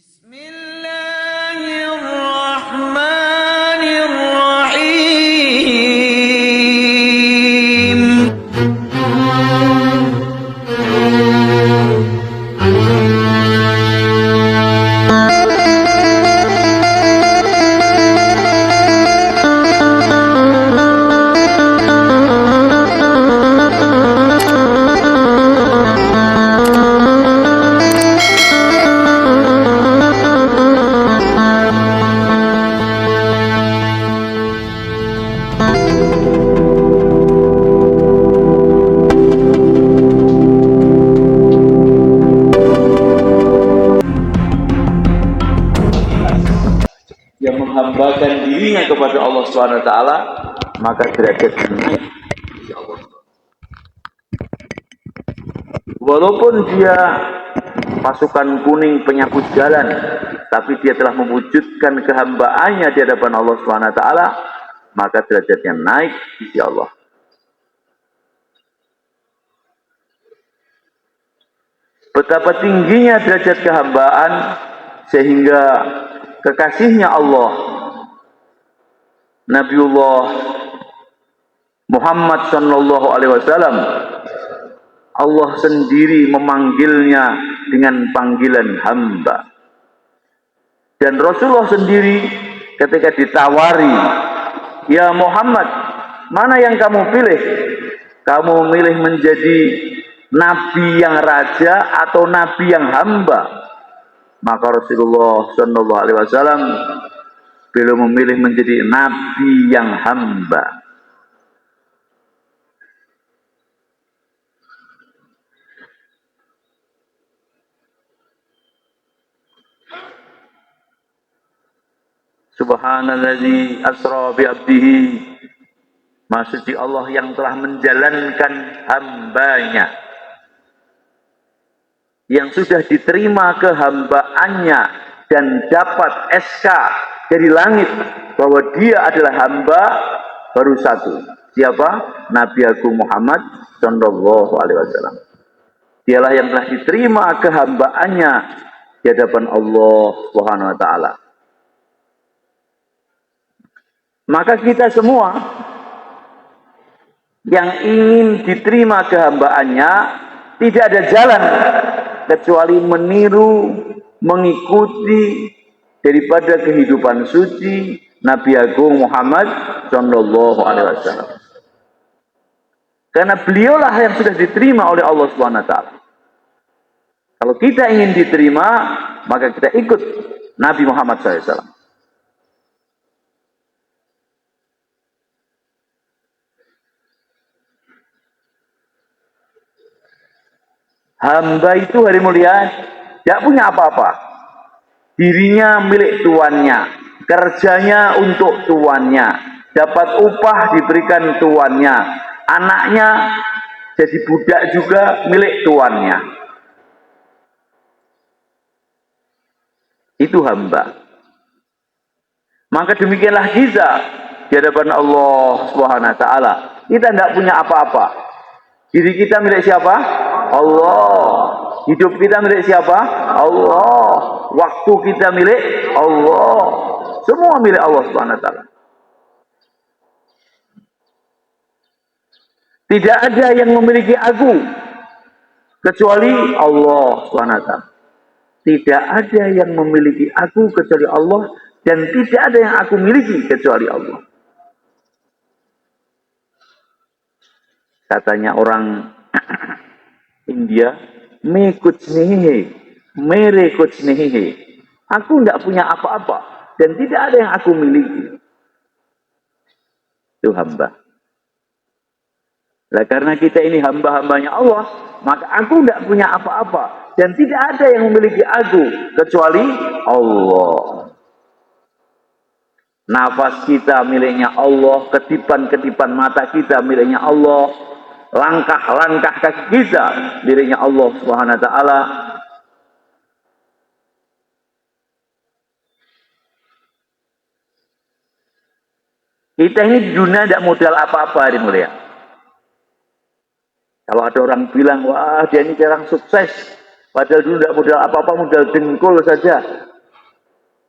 Bismillahirrahmanirrahim. Yang menghambakan dirinya kepada Allah Subhanahu wa taala, maka derajatnya naik di Allah. Walaupun dia pasukan kuning penyapu jalan, tapi dia telah mewujudkan kehambaannya di hadapan Allah Subhanahu wa taala, maka derajatnya naik di sisi Allah. Betapa tingginya derajat kehambaan sehingga kekasihnya Allah, Nabiullah Muhammad sallallahu alaihi wasallam, Allah sendiri memanggilnya dengan panggilan hamba. Dan Rasulullah sendiri ketika ditawari, "Ya Muhammad, mana yang kamu pilih? Kamu milih menjadi nabi yang raja atau nabi yang hamba?" Maka Rasulullah sallallahu alaihi wasallam beliau memilih menjadi nabi yang hamba. Subhanalladzi asra bi abdihi. Maha suci Allah yang telah menjalankan hambanya, yang sudah diterima kehambaannya dan dapat SK dari langit bahwa dia adalah hamba, baru satu. Siapa? Nabi Agung Muhammad sallallahu alaihi wasallam. Dialah yang telah diterima kehambaannya di hadapan Allah Subhanahu wa taala. Maka kita semua yang ingin diterima kehambaannya, tidak ada jalan kecuali meniru, mengikuti daripada kehidupan suci Nabi Agung Muhammad sallallahu alaihi wasallam. Karena beliaulah yang sudah diterima oleh Allah Subhanahu wa taala. Kalau kita ingin diterima, maka kita ikut Nabi Muhammad SAW. Hamba itu hari mulia tidak punya apa-apa. Dirinya milik tuannya, kerjanya untuk tuannya, dapat upah diberikan tuannya, anaknya jadi budak juga milik tuannya. Itu hamba. Maka demikianlah kita di hadapan Allah Subhanahu wa taala. Kita tidak punya apa-apa. Diri kita milik siapa? Allah. Hidup kita milik siapa? Allah. Waktu kita milik Allah. Semua milik Allah Subhanahu wa taala. Tidak ada yang memiliki aku kecuali Allah Subhanahu wa taala. Tidak ada yang memiliki aku kecuali Allah, dan tidak ada yang aku miliki kecuali Allah. Katanya orang India, me kuch nahi hai, mere kuch nahi hai. Aku tidak punya apa-apa dan tidak ada yang aku miliki. Itu hamba. Nah, karena kita ini hamba-hambanya Allah, maka aku tidak punya apa-apa dan tidak ada yang memiliki aku kecuali Allah. Nafas kita miliknya Allah, kedipan-kedipan mata kita miliknya Allah, langkah-langkah kaki kita miliknya Allah Subhanahu wa taala. Kita ini di dunia tidak modal apa-apa, hari mulia. Kalau ada orang bilang, wah dia ini jarang sukses, padahal dulu tidak modal apa-apa, modal dengkul saja.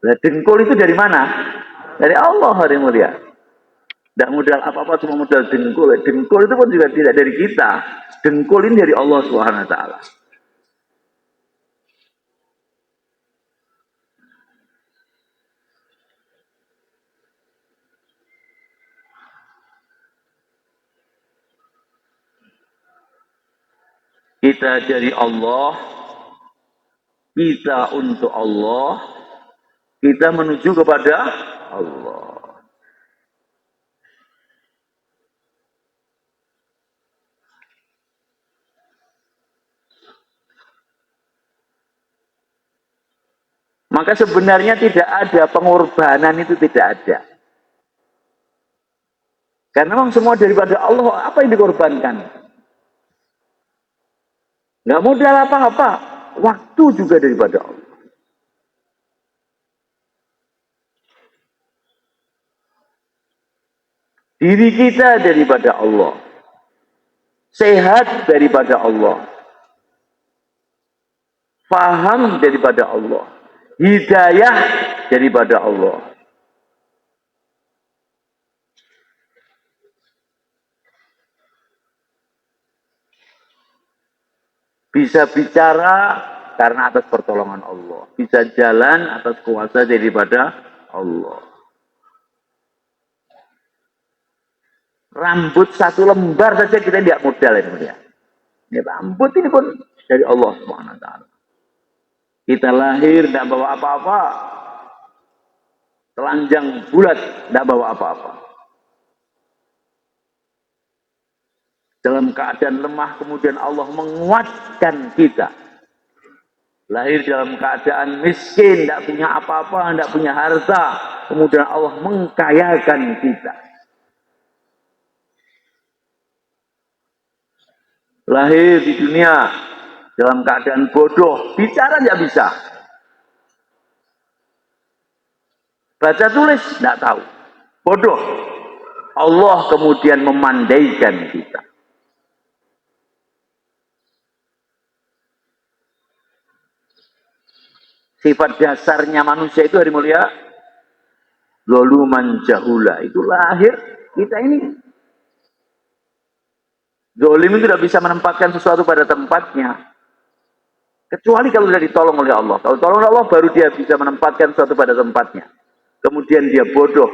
Nah, dengkul itu dari mana? Dari Allah hari mulia. Tidak modal apa-apa, cuma modal dengkul. Dengkul itu pun juga tidak dari kita. Dengkul ini dari Allah Subhanahu Wa Taala. Kita dari Allah, kita untuk Allah, kita menuju kepada Allah. Maka sebenarnya tidak ada pengorbanan, itu tidak ada. Karena memang semua daripada Allah, apa yang dikorbankan? Nggak modal apa-apa. Waktu juga daripada Allah. Diri kita daripada Allah. Sehat daripada Allah. Faham daripada Allah. Hidayah daripada Allah. Bisa bicara karena atas pertolongan Allah. Bisa jalan atas kuasa daripada Allah. Rambut satu lembar saja kita tidak modal ini. Ya, rambut ini pun dari Allah SWT. Kita lahir tidak bawa apa-apa. Telanjang bulat tidak bawa apa-apa. Dalam keadaan lemah kemudian Allah menguatkan kita. Lahir dalam keadaan miskin, tidak punya apa-apa, tidak punya harta. Kemudian Allah mengkayakan kita. Lahir di dunia dalam keadaan bodoh, bicara tidak bisa. Baca tulis tidak tahu. Bodoh. Allah kemudian memandaikan kita. Sifat dasarnya manusia itu hari mulia, zoluman jahula. Itu lahir kita ini. Zolim itu tidak bisa menempatkan sesuatu pada tempatnya. Kecuali kalau sudah ditolong oleh Allah. Kalau tolong oleh Allah baru dia bisa menempatkan sesuatu pada tempatnya. Kemudian dia bodoh.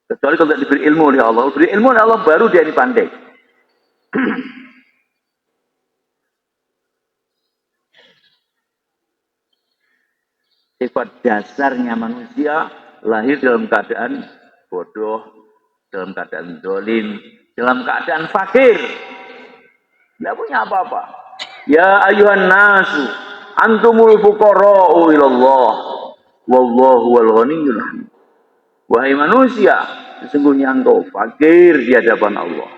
Kecuali kalau tidak diberi ilmu oleh Allah. Diberi ilmu oleh Allah baru dia ini pandai. Sifat dasarnya manusia lahir dalam keadaan bodoh, dalam keadaan dolim, dalam keadaan fakir. Tidak punya apa-apa. Ya ayuhan nasu, antumul fuqara'u ilallah, wallahu wal ghaniyyul hamid. Wahai manusia, sesungguhnya engkau fakir di hadapan Allah.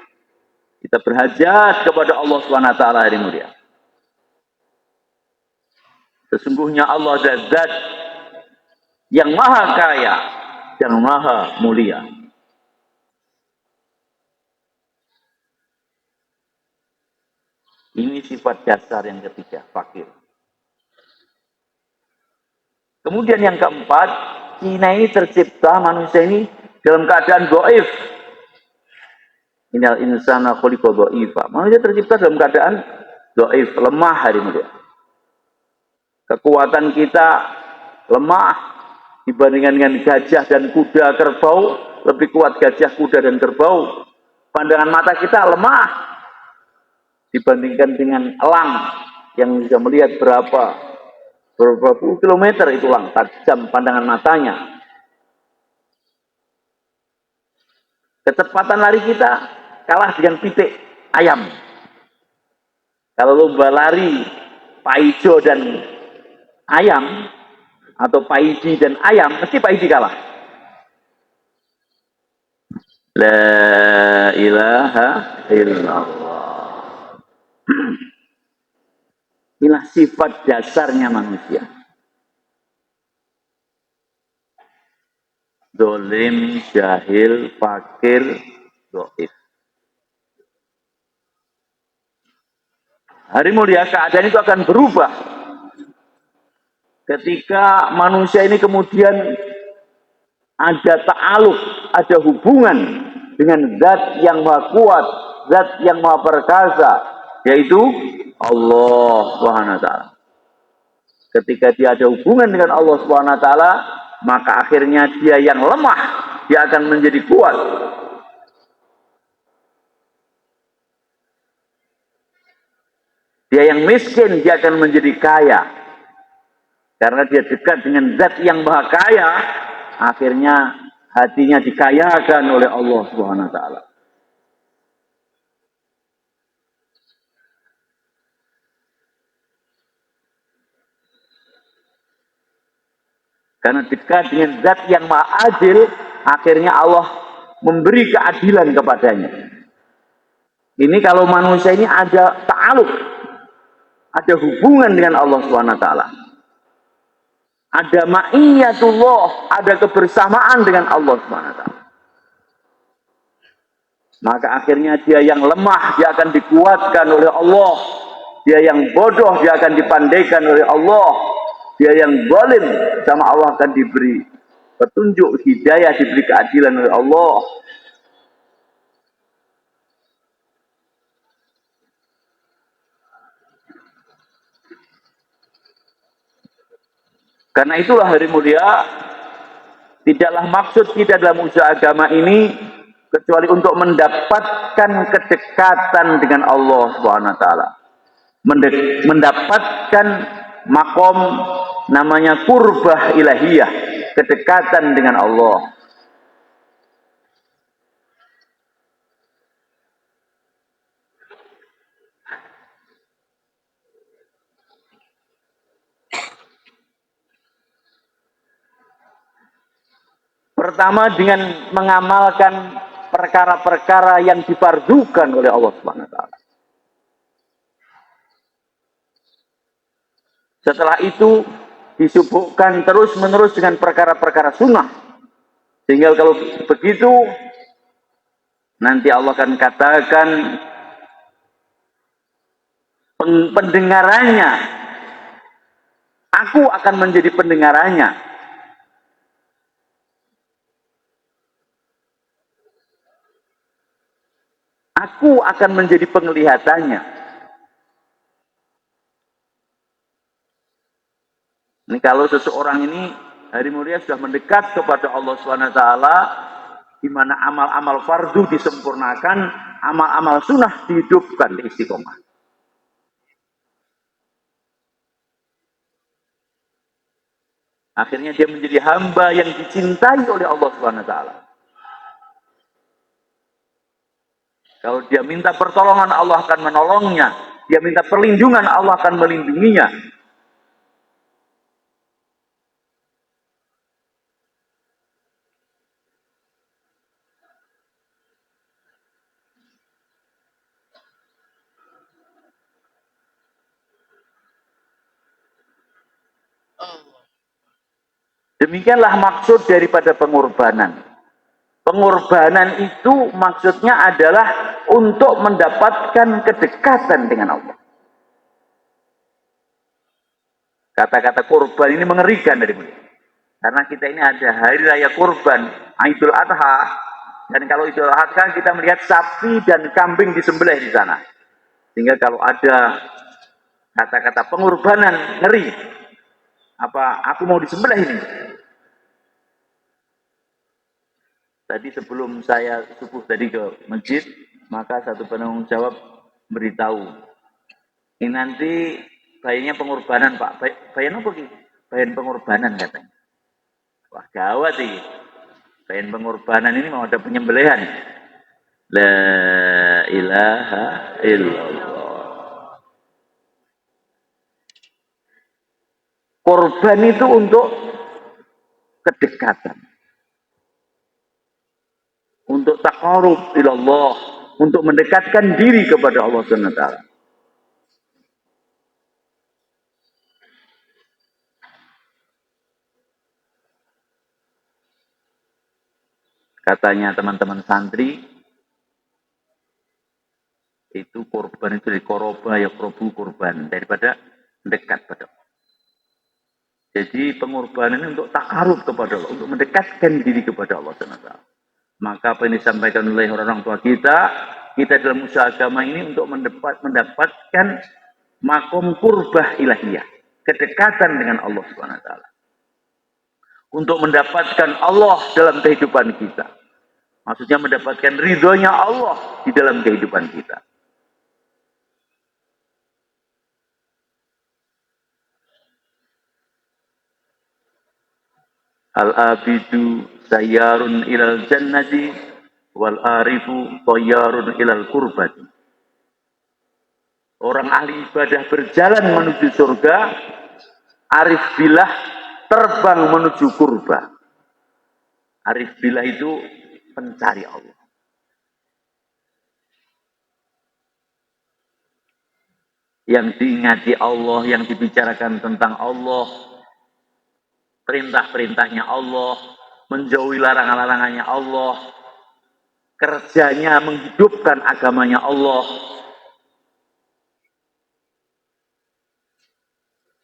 Kita berhajat kepada Allah SWT hari mulia. Sesungguhnya Allah zat yang maha kaya dan maha mulia. Ini sifat dasar yang ketiga, fakir. Kemudian yang keempat, Cina ini tercipta, manusia ini dalam keadaan dhaif. Innal insana khuliqa dhaifa. Manusia tercipta dalam keadaan dhaif, lemah hari mulia. Kekuatan kita lemah dibandingkan dengan gajah dan kuda kerbau, lebih kuat gajah, kuda dan kerbau. Pandangan mata kita lemah dibandingkan dengan elang yang bisa melihat berapa puluh kilometer itu elang, tajam pandangan matanya. Kecepatan lari kita kalah dengan pitik ayam. Kalau lomba lari paijo dan ayam, atau paidi dan ayam, mesti paidi kalah. La ilaha illallah. Inilah sifat dasarnya manusia. Dolim, jahil, fakir, dhaif. Hari mulia keadaan itu akan berubah. Ketika manusia ini kemudian ada ta'aluk, ada hubungan dengan zat yang maha kuat, zat yang maha perkasa, yaitu Allah Subhanahu wa taala. Ketika dia ada hubungan dengan Allah Subhanahu wa taala, maka akhirnya dia yang lemah, dia akan menjadi kuat. Dia yang miskin, dia akan menjadi kaya. Karena dia dekat dengan zat yang maha kaya, akhirnya hatinya dikayakan oleh Allah Subhanahu wa taala. Karena dekat dengan zat yang maha adil, akhirnya Allah memberi keadilan kepadanya. Ini kalau manusia ini ada ta'aluk, ada hubungan dengan Allah Subhanahu wa taala. Ada ma'iyatullah, ada kebersamaan dengan Allah Subhanahu wa taala. Maka akhirnya dia yang lemah, dia akan dikuatkan oleh Allah. Dia yang bodoh, dia akan dipandaikan oleh Allah. Dia yang zalim, sama Allah akan diberi petunjuk, hidayah, diberi keadilan oleh Allah. Karena itulah hari mulia, tidaklah maksud kita dalam usaha agama ini kecuali untuk mendapatkan kedekatan dengan Allah Subhanahu wa taala. Mendapatkan makom namanya qurbah ilahiyah, kedekatan dengan Allah. Pertama dengan mengamalkan perkara-perkara yang difardukan oleh Allah Subhanahu wa taala. Setelah itu disibukkan terus-menerus dengan perkara-perkara sunnah. Sehingga kalau begitu nanti Allah akan katakan pendengarannya, aku akan menjadi pendengarannya. Aku akan menjadi penglihatannya. Ini kalau seseorang ini hari mulia sudah mendekat kepada Allah SWT, di mana amal-amal fardu disempurnakan, amal-amal sunnah dihidupkan di istiqomah. Akhirnya dia menjadi hamba yang dicintai oleh Allah SWT. Kalau dia minta pertolongan, Allah akan menolongnya. Dia minta perlindungan, Allah akan melindunginya. Demikianlah maksud daripada pengorbanan. Pengorbanan itu maksudnya adalah untuk mendapatkan kedekatan dengan Allah. Kata-kata korban ini mengerikan dari mulia. Karena kita ini ada hari raya kurban, Idul Adha, dan kalau Idul Adha kita melihat sapi dan kambing disembelih di sana. Sehingga kalau ada kata-kata pengorbanan, ngeri. Apa aku mau disembelih ini? Tadi sebelum saya subuh tadi ke masjid, maka satu penanggung jawab beritahu, ini nanti bayinya pengorbanan Pak. Bayan apa gitu? Bayan pengorbanan katanya. Wah gawat ini. Bayan pengorbanan ini mau ada penyembelihan. La ilaha illallah. Korban itu untuk kedekatan. Untuk taqarrub ilallah, untuk mendekatkan diri kepada Allah Subhanahu wa taala. Katanya teman-teman santri, itu korban itu dari koroba ya krobu korban, daripada dekat pada Allah. Jadi pengorbanan ini untuk takarub kepada Allah, untuk mendekatkan diri kepada Allah SWT. Maka apa yang disampaikan oleh orang tua kita dalam usaha agama ini untuk mendapatkan makom kurbah ilahiyah, kedekatan dengan Allah SWT. Untuk mendapatkan Allah dalam kehidupan kita. Maksudnya mendapatkan ridhonya Allah di dalam kehidupan kita. Al-abidu sayyarun ilal jannati wal arifu tayyarun ilal kurbati. Orang ahli ibadah berjalan menuju surga, arif billah terbang menuju kurba. Arif billah itu pencari Allah. Yang diingati Allah, yang dibicarakan tentang Allah, perintah-perintahnya Allah, menjauhi larangan-larangannya Allah, kerjanya menghidupkan agamanya Allah.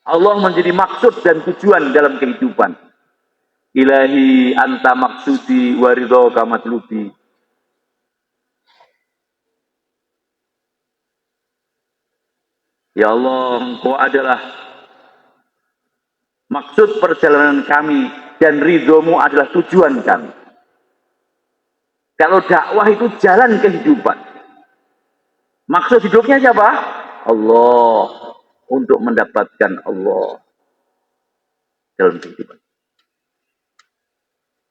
Allah menjadi maksud dan tujuan dalam kehidupan. Ilahi anta maksudi waridhoka matlubi. Ya Allah, Engkau adalah maksud perjalanan kami dan ridhomu adalah tujuan kami. Kalau dakwah itu jalan kehidupan. Maksud hidupnya siapa? Allah. Untuk mendapatkan Allah dalam kehidupan.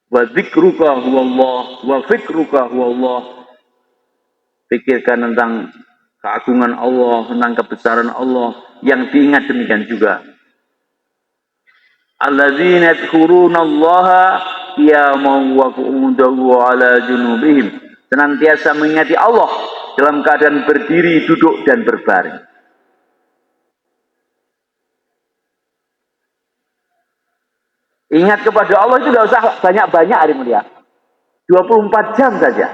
Wa dzikruka huwallah wa fikruka huwallah. Pikirkan tentang keagungan Allah, tentang kebesaran Allah, yang diingat demikian juga. Alladzina yadhkurunallaha qiyaman wa qu'udan wa 'ala junubihim. Senantiasa mengingati Allah dalam keadaan berdiri, duduk dan berbaring. Ingat kepada Allah itu tidak usah banyak-banyak hari mulia. 24 jam saja.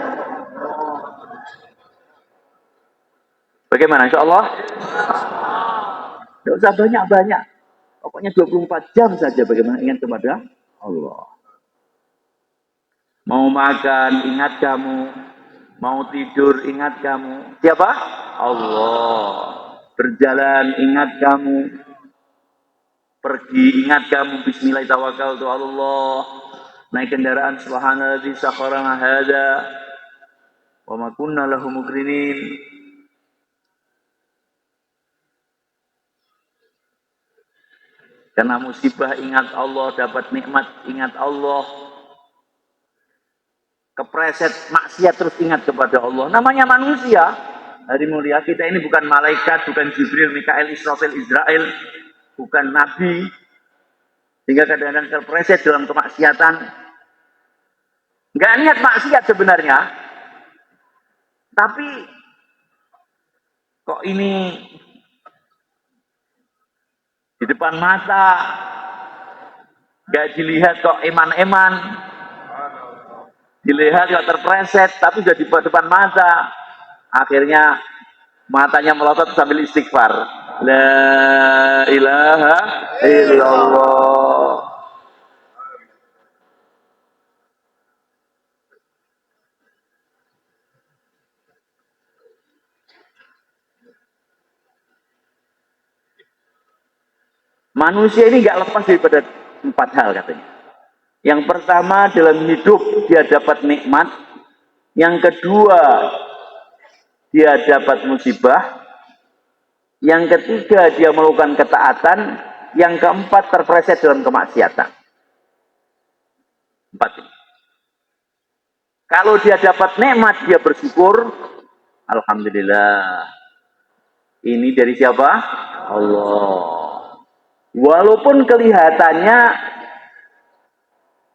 Bagaimana insya Allah? Tidak usah banyak-banyak. Pokoknya 24 jam saja bagaimana ingat kepada Allah. Mau makan, ingat kamu. Mau tidur, ingat kamu. Siapa? Allah. Berjalan, ingat kamu. Pergi, ingat kamu. Bismillahirrahmanirrahim. Naik kendaraan, subhanalladzi sakharana hadza wa ma kunna lahu muqrinin. Karena musibah ingat Allah, dapat nikmat ingat Allah. Kepreset maksiat terus ingat kepada Allah. Namanya manusia. Hari mulia, kita ini bukan malaikat, bukan Jibril, Mikael, Israfil, Israel, bukan nabi. Sehingga kadang-kadang terpreset dalam kemaksiatan. Nggak niat maksiat sebenarnya. Tapi kok ini di depan mata nggak dilihat kok eman-eman, dilihat kok terpreset, tapi sudah di depan mata. Akhirnya matanya melotot sambil istighfar. La ilaha illallah. Manusia ini nggak lepas daripada 4 hal katanya. Yang pertama, dalam hidup dia dapat nikmat. Yang kedua, dia dapat musibah. Yang ketiga, dia melakukan ketaatan. Yang keempat, terpreset dalam kemaksiatan. 4 ini. Kalau dia dapat nikmat, dia bersyukur. Alhamdulillah. Ini dari siapa? Allah. Walaupun kelihatannya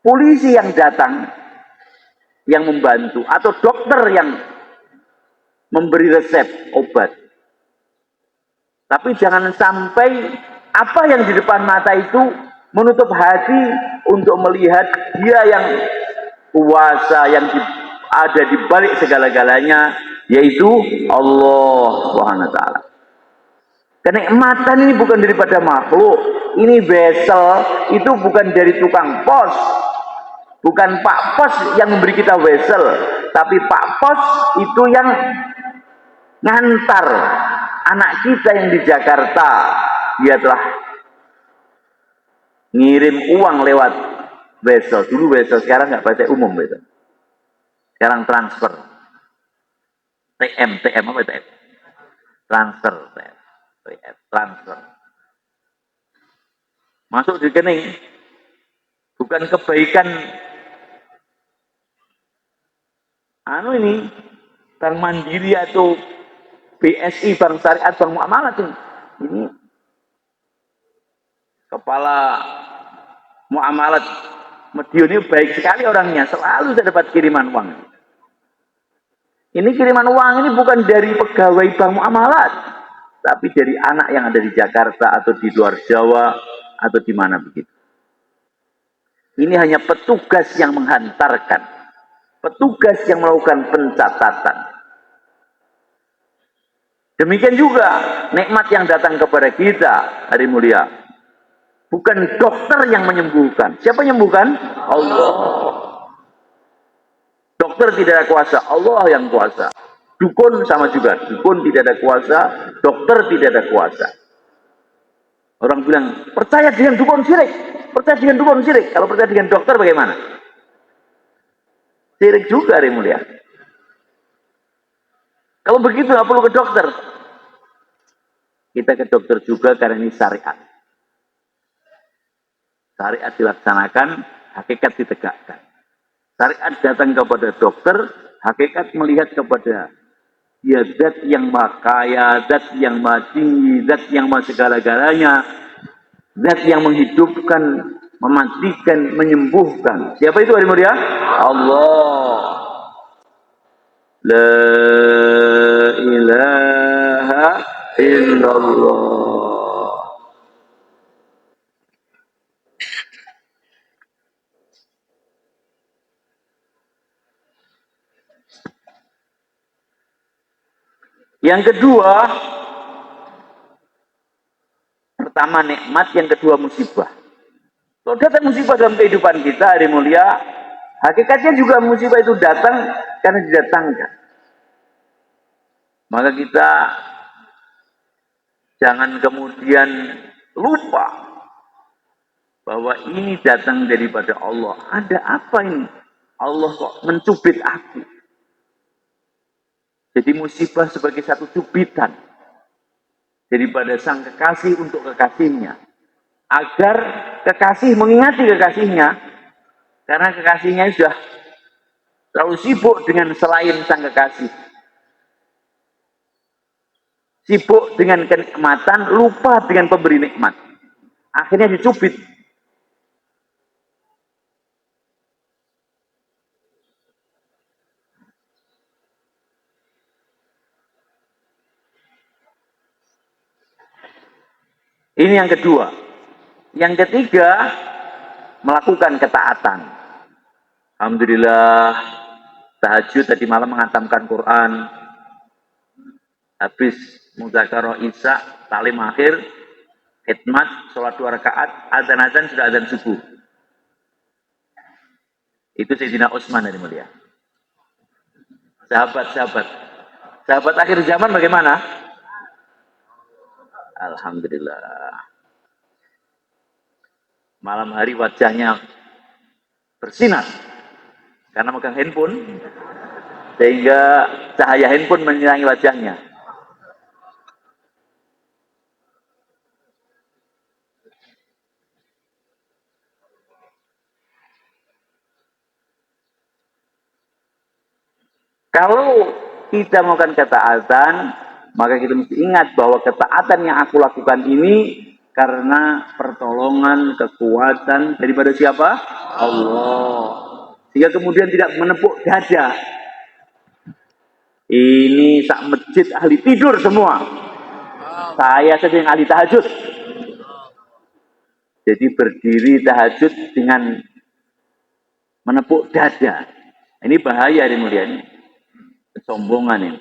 polisi yang datang, yang membantu, atau dokter yang memberi resep obat. Tapi jangan sampai apa yang di depan mata itu menutup hati untuk melihat dia yang kuasa, yang ada di balik segala-galanya, yaitu Allah Subhanahu wa ta'ala. Kenikmatan ini bukan daripada makhluk. Ini vessel itu bukan dari tukang pos. Bukan Pak Pos yang memberi kita vessel, tapi Pak Pos itu yang ngantar anak kita yang di Jakarta. Dia telah ngirim uang lewat vessel. Dulu vessel, sekarang nggak pakai umum vessel. Sekarang transfer. TM apa TM? Transfer, transfer. Masuk di rekening. Bukan kebaikan ini Bank Mandiri atau BSI, Bank Syariat, Bank Muamalat ini kepala Muamalat Medion ini baik sekali orangnya, selalu saya dapat kiriman uang. Ini kiriman uang ini bukan dari pegawai Bank Muamalat, tapi dari anak yang ada di Jakarta atau di luar Jawa atau di mana begitu. Ini hanya petugas yang menghantarkan, petugas yang melakukan pencatatan. Demikian juga nikmat yang datang kepada kita hari mulia. Bukan dokter yang menyembuhkan. Siapa yang menyembuhkan? Allah. Dokter tidak ada kuasa, Allah yang kuasa. Dukun sama juga, dukun tidak ada kuasa, dokter tidak ada kuasa. Orang bilang, percaya dengan dukun syirik, percaya dengan dukun syirik. Kalau percaya dengan dokter bagaimana? Syirik juga hari mulia. Kalau begitu nggak perlu ke dokter. Kita ke dokter juga karena ini syariat. Syariat dilaksanakan, hakikat ditegakkan. Syariat datang kepada dokter, hakikat melihat kepada ya zat yang maha kaya, zat yang maha tinggi, zat yang maha segala-galanya, zat yang menghidupkan, mematikan, menyembuhkan. Siapa itu hari mulia? Allah. La ilaha illallah. Yang kedua, pertama nikmat, yang kedua musibah. Kalau datang musibah dalam kehidupan kita hari mulia, hakikatnya juga musibah itu datang karena didatangkan. Maka kita jangan kemudian lupa bahwa ini datang daripada Allah. Ada apa ini? Allah kok mencubit aku. Jadi musibah sebagai satu cubitan daripada sang kekasih untuk kekasihnya. Agar kekasih mengingati kekasihnya. Karena kekasihnya sudah terlalu sibuk dengan selain sang kekasih. Sibuk dengan kenikmatan, lupa dengan pemberi nikmat. Akhirnya dicubit. Ini yang kedua. Yang ketiga, melakukan ketaatan. Alhamdulillah, tahajud tadi malam menghatamkan Quran. Habis mudzakarah Isya, talim akhir, khidmat, sholat 2 rakaat, azan-azan sudah azan subuh. Itu Sayyidina Utsman dari mulia. Sahabat-sahabat. Sahabat akhir zaman bagaimana? Alhamdulillah. Malam hari wajahnya bersinar karena megang handphone, sehingga cahaya handphone menyirangi wajahnya. Kalau kita melakukan ketaatan, maka kita mesti ingat bahwa ketaatan yang aku lakukan ini karena pertolongan, kekuatan daripada siapa? Allah. Sehingga kemudian tidak menepuk dada. Ini sak masjid ahli tidur semua. Saya saja yang ahli tahajud. Jadi berdiri tahajud dengan menepuk dada. Ini bahaya ini mulia ini. Kesombongan ini.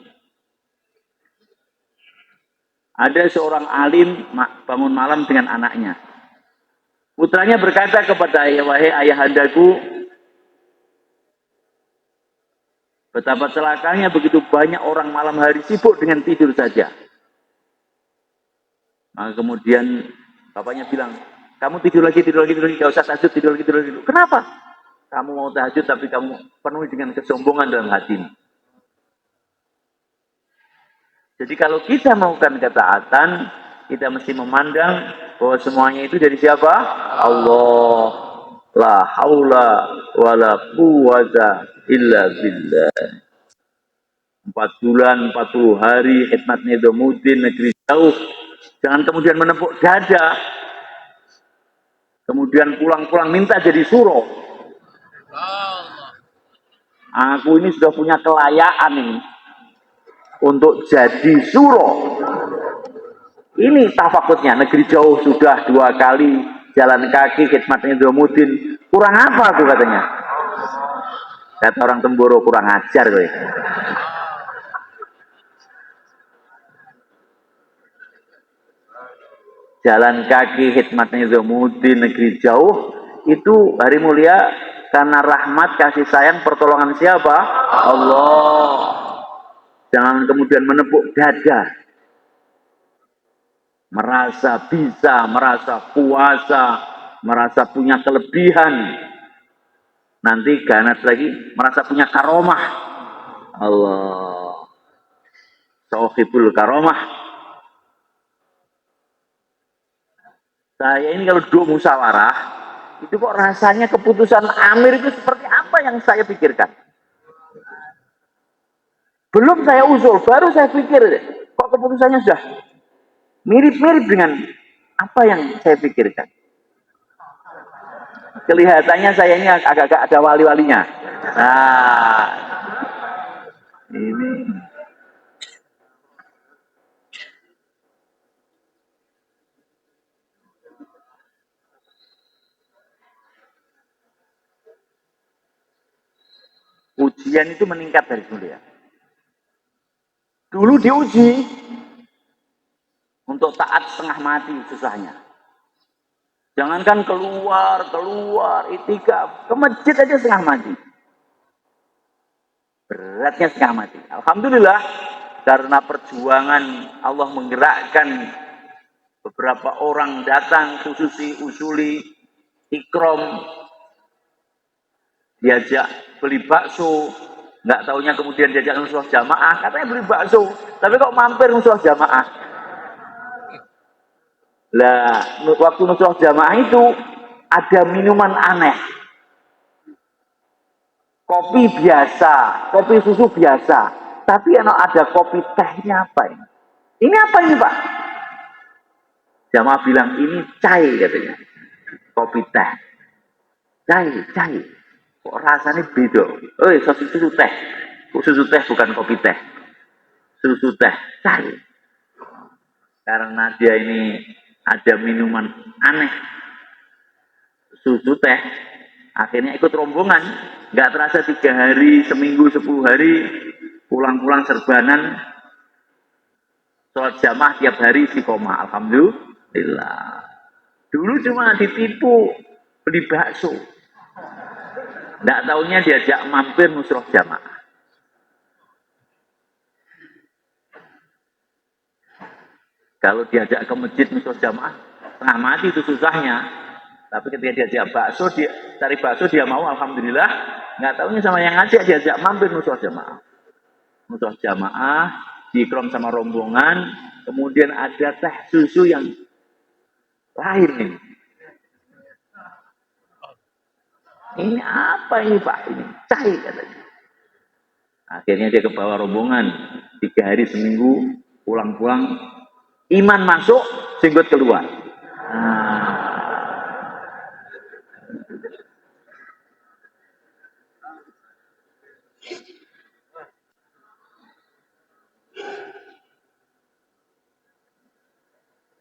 Ada seorang alim bangun malam dengan anaknya. Putranya berkata kepada ayah, wahai ayahandaku, betapa celakanya begitu banyak orang malam hari sibuk dengan tidur saja. Maka kemudian bapaknya bilang, kamu tidur lagi, gak usah tahajud, tidur lagi. Kenapa? Kamu mau tahajud tapi kamu penuhi dengan kesombongan dalam hatimu. Jadi kalau kita melakukan ketaatan, kita mesti memandang bahwa semuanya itu dari siapa? Allah. La haula wa la quwwata illa billah. 4 bulan, 40 hari, khidmat Nizamuddin, negeri jauh. Jangan kemudian menepuk dada. Kemudian pulang-pulang minta jadi suruh. Aku ini sudah punya kelayakan ini untuk jadi suruh. Ini tafakutnya, negeri jauh sudah 2 kali jalan kaki khidmat Nizamuddin. Kurang apa tuh katanya? Kata orang Temboro, kurang ajar gue. Jalan kaki khidmat Nizamuddin negeri jauh itu hari mulia karena rahmat, kasih sayang, pertolongan siapa? Allah. Jangan kemudian menepuk dada. Merasa bisa, merasa kuasa, merasa punya kelebihan. Nanti ganat lagi, merasa punya karomah. Allah. Sohibul karomah. Saya ini kalau duduk musyawarah, itu kok rasanya keputusan Amir itu seperti apa yang saya pikirkan. Belum saya usul, baru saya pikir, kok keputusannya sudah mirip-mirip dengan apa yang saya pikirkan. Kelihatannya saya ini agak-agak ada wali-walinya. Nah, ini. Ujian itu meningkat dari dulu ya. Dulu diuji untuk taat setengah mati susahnya. Jangankan keluar, itikaf, ke masjid aja setengah mati. Beratnya setengah mati. Alhamdulillah, karena perjuangan Allah menggerakkan beberapa orang datang khususi usuli ikrom, diajak beli bakso, nggak taunya kemudian diajak nusroh jamaah, katanya beli bakso, tapi kok mampir nusroh jamaah. Lah, waktu nusroh jamaah itu ada minuman aneh. Kopi biasa, kopi susu biasa, tapi ada kopi tehnya apa ini? Ini apa ini Pak? Jamaah bilang ini cai katanya, kopi teh, cai. Kok rasanya beda? Susu teh, susu teh bukan kopi teh, susu teh, cai. Karena dia ini ada minuman aneh, susu teh, akhirnya ikut rombongan. Nggak terasa 3 hari, seminggu, 10 hari, pulang-pulang serbanan, sholat jamaah tiap hari istiqomah. Alhamdulillah. Dulu cuma ditipu beli bakso. Nggak taunya diajak mampir nusroh jamaah. Kalau diajak ke masjid nusroh jamaah, tengah mati itu susahnya. Tapi ketika diajak bakso, cari bakso dia mau, alhamdulillah. Nggak taunya sama yang ngajak diajak mampir nusroh jamaah. Nusroh jamaah, diikram sama rombongan, kemudian ada teh susu yang lain ini. Ini apa ini Pak? Ini cai katanya. Akhirnya dia ke bawah rombongan, 3 hari seminggu, pulang-pulang, iman masuk, jenggot keluar.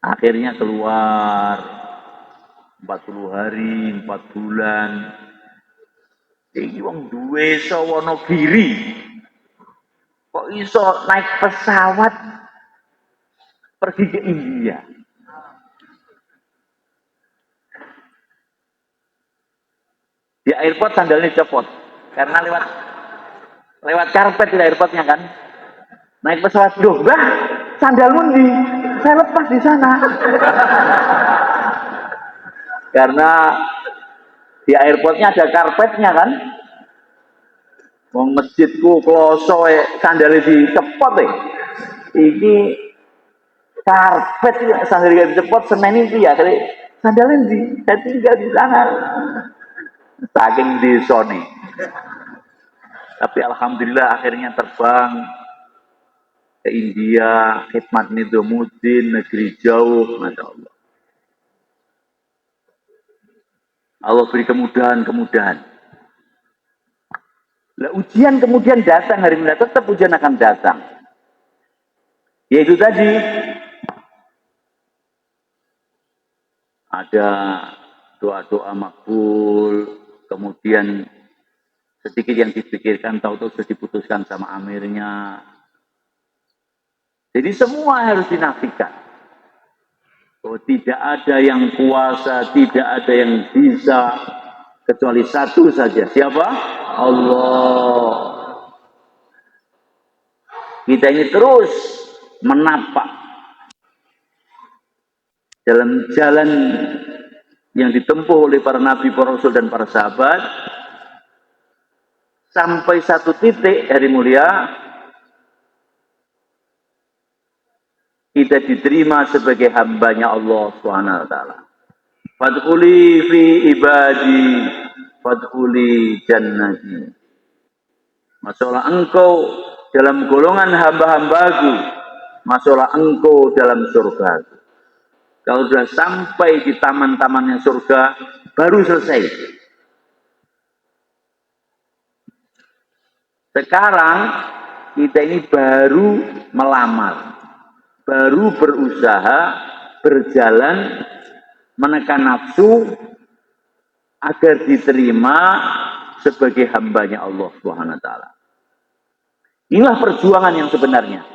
Akhirnya keluar 40 hari, 4 bulan. Iki wong duwe Wonogiri. Kok iso naik pesawat pergi ke India. Di airport sandalnya copot karena lewat karpet di airportnya kan. Naik pesawat, loh, Mbah, sandalmu di saya lepas di sana. Karena di airportnya ada karpetnya kan. Wong masjidku kloso sandalnya dicepot Iki karpet sandalnya dicepot semen itu ya kali sandalnya saya tinggal di sana. Saking desone. Tapi alhamdulillah akhirnya terbang ke India, khidmat Nizamuddin, negeri jauh, Masya Allah. Allah beri kemudahan-kemudahan. Lah ujian kemudian datang hari ini, tetap ujian akan datang. Yaitu tadi ada doa-doa makbul, kemudian sedikit yang dipikirkan, tahu-tahu sudah diputuskan sama amirnya. Jadi semua harus dinafikan. Oh, tidak ada yang kuasa, tidak ada yang bisa, kecuali satu saja. Siapa? Allah. Kita ini terus menapak dalam jalan yang ditempuh oleh para nabi, para rasul, dan para sahabat, sampai satu titik hari mulia, kita diterima sebagai hambanya Allah Subhanahu wa taala. Fadkhuli fi ibadi, fadkhuli jannati. Masuklah engkau dalam golongan hamba-hambaku, masuklah engkau dalam surga. Kalau sudah sampai di taman-tamannya surga, baru selesai. Sekarang kita ini baru melamar, baru berusaha berjalan menekan nafsu agar diterima sebagai hambanya Allah Subhanahu wa taala. Inilah perjuangan yang sebenarnya.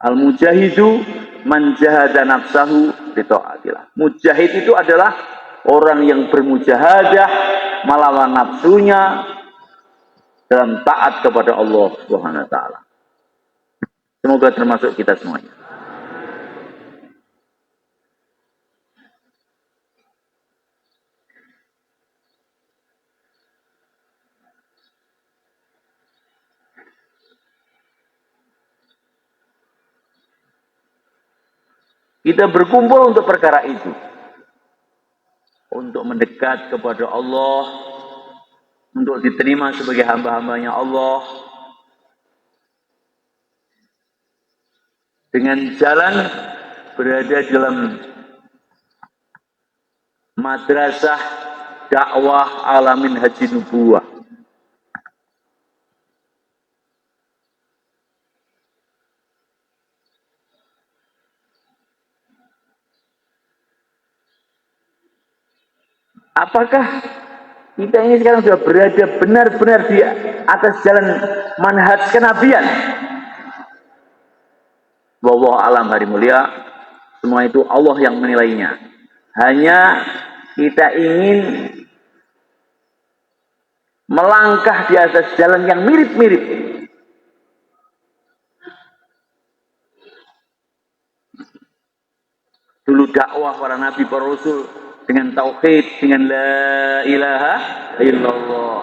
Al-mujahidu man jahada nafsahu bi taatillah. Mujahid itu adalah orang yang bermujahadah melawan nafsunya dalam taat kepada Allah Subhanahu wa taala. Semoga termasuk kita semuanya. Kita berkumpul untuk perkara itu. Untuk mendekat kepada Allah, untuk diterima sebagai hamba-hambanya Allah, dengan jalan berada dalam madrasah dakwah alamin haji nubuwah. Apakah kita ini sekarang sudah berada benar-benar di atas jalan manhaj kenabian? Wallahu alam hari mulia, semua itu Allah yang menilainya. Hanya kita ingin melangkah di atas jalan yang mirip-mirip. Dulu dakwah para nabi, para rasul dengan tauhid, dengan la ilaha illallah.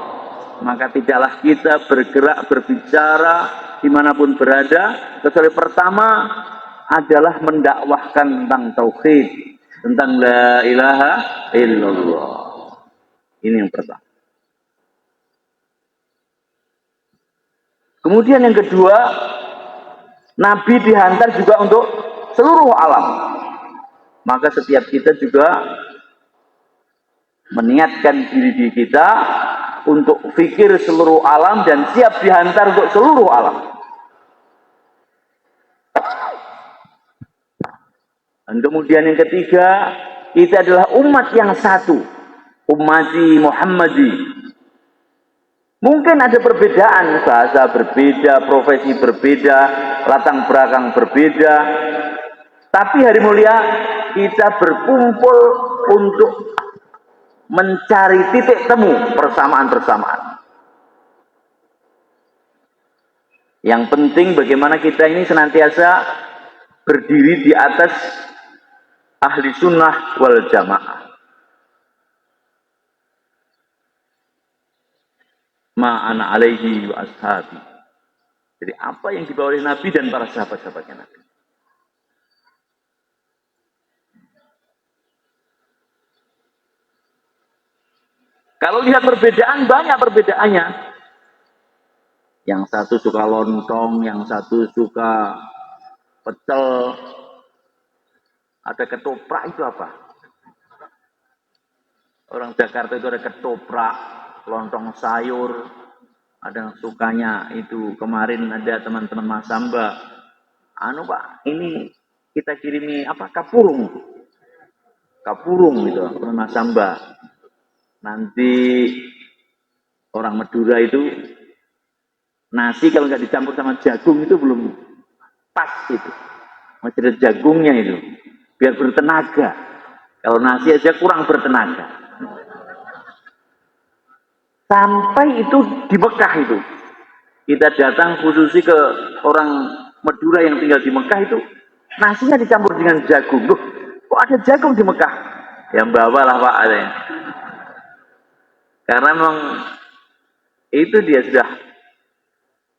Maka tidaklah kita bergerak, berbicara dimanapun berada, kecuali pertama adalah mendakwahkan tentang tauhid, tentang la ilaha illallah. Ini yang pertama. Kemudian yang kedua, Nabi dihantar juga untuk seluruh alam. Maka setiap kita juga meniatkan diri kita untuk fikir seluruh alam dan siap dihantar untuk seluruh alam. Dan kemudian yang ketiga, kita adalah umat yang satu, ummati Muhammadi. Mungkin ada perbedaan, bahasa berbeda, profesi berbeda, latar belakang berbeda. Tapi hari mulia kita berkumpul untuk mencari titik temu persamaan-persamaan. Yang penting bagaimana kita ini senantiasa berdiri di atas ahli sunnah wal jamaah. Ma'ana alaihi wa ashabi. Jadi apa yang dibawa oleh Nabi dan para sahabat-sahabatnya Nabi. Kalau lihat perbedaan, banyak perbedaannya. Yang satu suka lontong, yang satu suka pecel. Ada ketoprak itu apa? Orang Jakarta itu ada ketoprak, lontong sayur. Ada yang sukanya itu kemarin ada teman-teman Mas Samba. Anu Pak, ini kita kirimi apa? Kapurung. Kapurung gitu, teman Mas Samba. Nanti orang Madura itu nasi kalau nggak dicampur sama jagung itu belum pas itu. Masih ada jagungnya itu. Biar bertenaga. Kalau nasi aja kurang bertenaga. Sampai itu di Mekah itu. Kita datang khususi ke orang Madura yang tinggal di Mekah itu. Nasinya dicampur dengan jagung. Loh, kok ada jagung di Mekah? Ya bawalah Pak. Karena memang itu dia sudah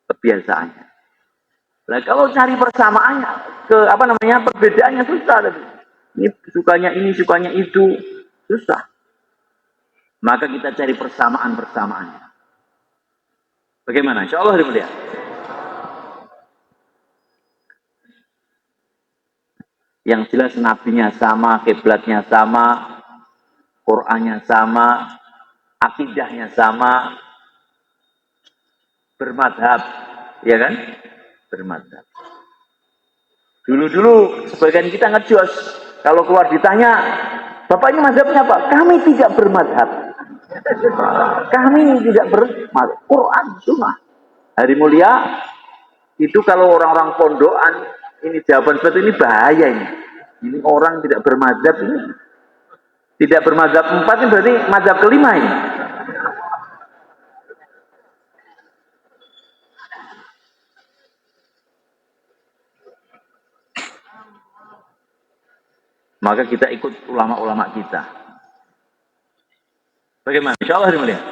kebiasaannya. Nah kalau cari persamaannya, perbedaannya susah. Ini sukanya itu, susah. Maka kita cari persamaan-persamaannya. Bagaimana? Insya Allah mulia. Yang jelas nabinya sama, kiblatnya sama, Qur'annya sama, akidahnya sama, bermadhab, ya kan? Bermadhab. Dulu-dulu sebagian kita ngejos, kalau keluar ditanya, Bapak ini mazhabnya apa? Kami tidak bermadhab. Kami tidak bermadhab. Quran, sunnah. Hari mulia, itu kalau orang-orang pondokan, ini jawaban seperti ini bahaya ini. Ini orang tidak bermadhab ini. Tidak bermadhab 4 ini berarti madhab kelima ini. Maka kita ikut ulama-ulama kita. Bagaimana? Insya Allah melihat.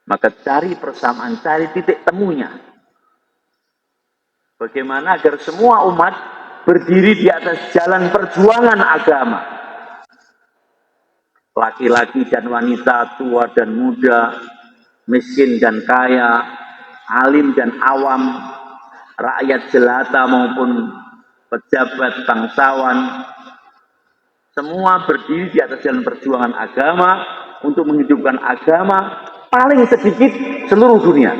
Maka cari persamaan, cari titik temunya. Bagaimana agar semua umat berdiri di atas jalan perjuangan agama. Laki-laki dan wanita, tua dan muda, miskin dan kaya, alim dan awam, rakyat jelata maupun pejabat bangsawan, semua berdiri di atas jalan perjuangan agama untuk menghidupkan agama paling sedikit seluruh dunia.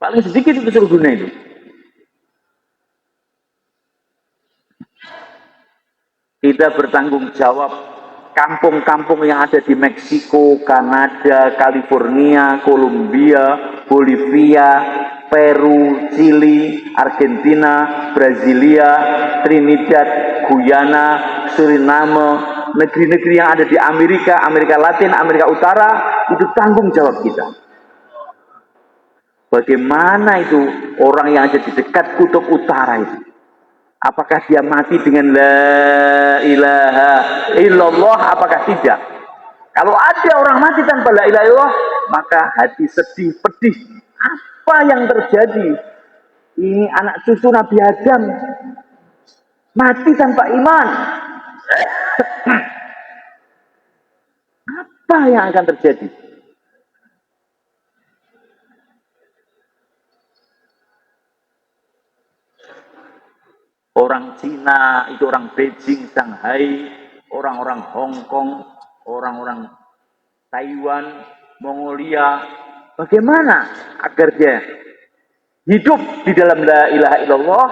Paling sedikit itu seluruh dunia itu. Kita bertanggung jawab kampung-kampung yang ada di Meksiko, Kanada, California, Kolombia, Bolivia, Peru, Chili, Argentina, Brasilia, Trinidad, Guyana, Suriname, negeri-negeri yang ada di Amerika, Amerika Latin, Amerika Utara, itu tanggung jawab kita. Bagaimana itu orang yang ada di dekat kutub utara itu? Apakah dia mati dengan la ilaha illallah, apakah tidak? Kalau ada orang mati tanpa la ilaha illallah, maka hati sedih, pedih. Apa yang terjadi? Ini anak cucu Nabi Adam mati tanpa iman. Apa yang akan terjadi? Orang Cina, itu orang Beijing, Shanghai, orang-orang Hong Kong, orang-orang Taiwan, Mongolia, bagaimana agar dia hidup di dalam la ilaha illallah,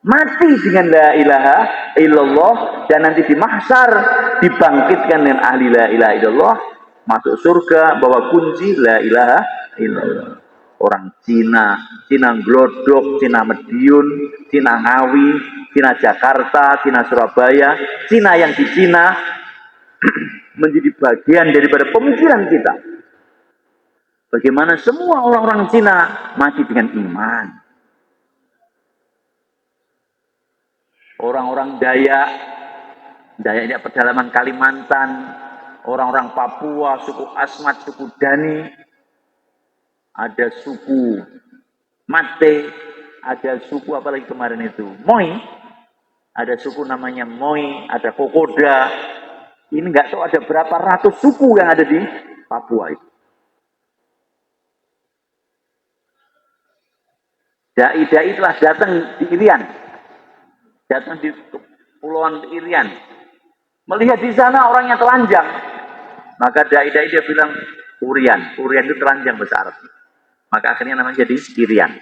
mati dengan la ilaha illallah, dan nanti di mahsyar dibangkitkan dengan ahli la ilaha illallah, masuk surga bawa kunci la ilaha illallah. Orang Cina, Cina Glodok, Cina Medion, Cina Ngawi, Cina Jakarta, Cina Surabaya, Cina yang di Cina menjadi bagian daripada pemikiran kita. Bagaimana semua orang-orang Cina mati dengan iman. Orang-orang Dayak, Dayaknya pedalaman Kalimantan, orang-orang Papua, suku Asmat, suku Dani, ada suku Mate, ada suku apa lagi kemarin itu, Moi, ada suku namanya Moi, ada Kokoda. Ini nggak tahu ada berapa ratus suku yang ada di Papua itu. Dai-dai telah datang di Irian, datang di Kepulauan Irian, melihat di sana orangnya telanjang, maka dai-dai dia bilang Urian, Urian itu telanjang bahasa Arab, maka akhirnya namanya jadi Irian.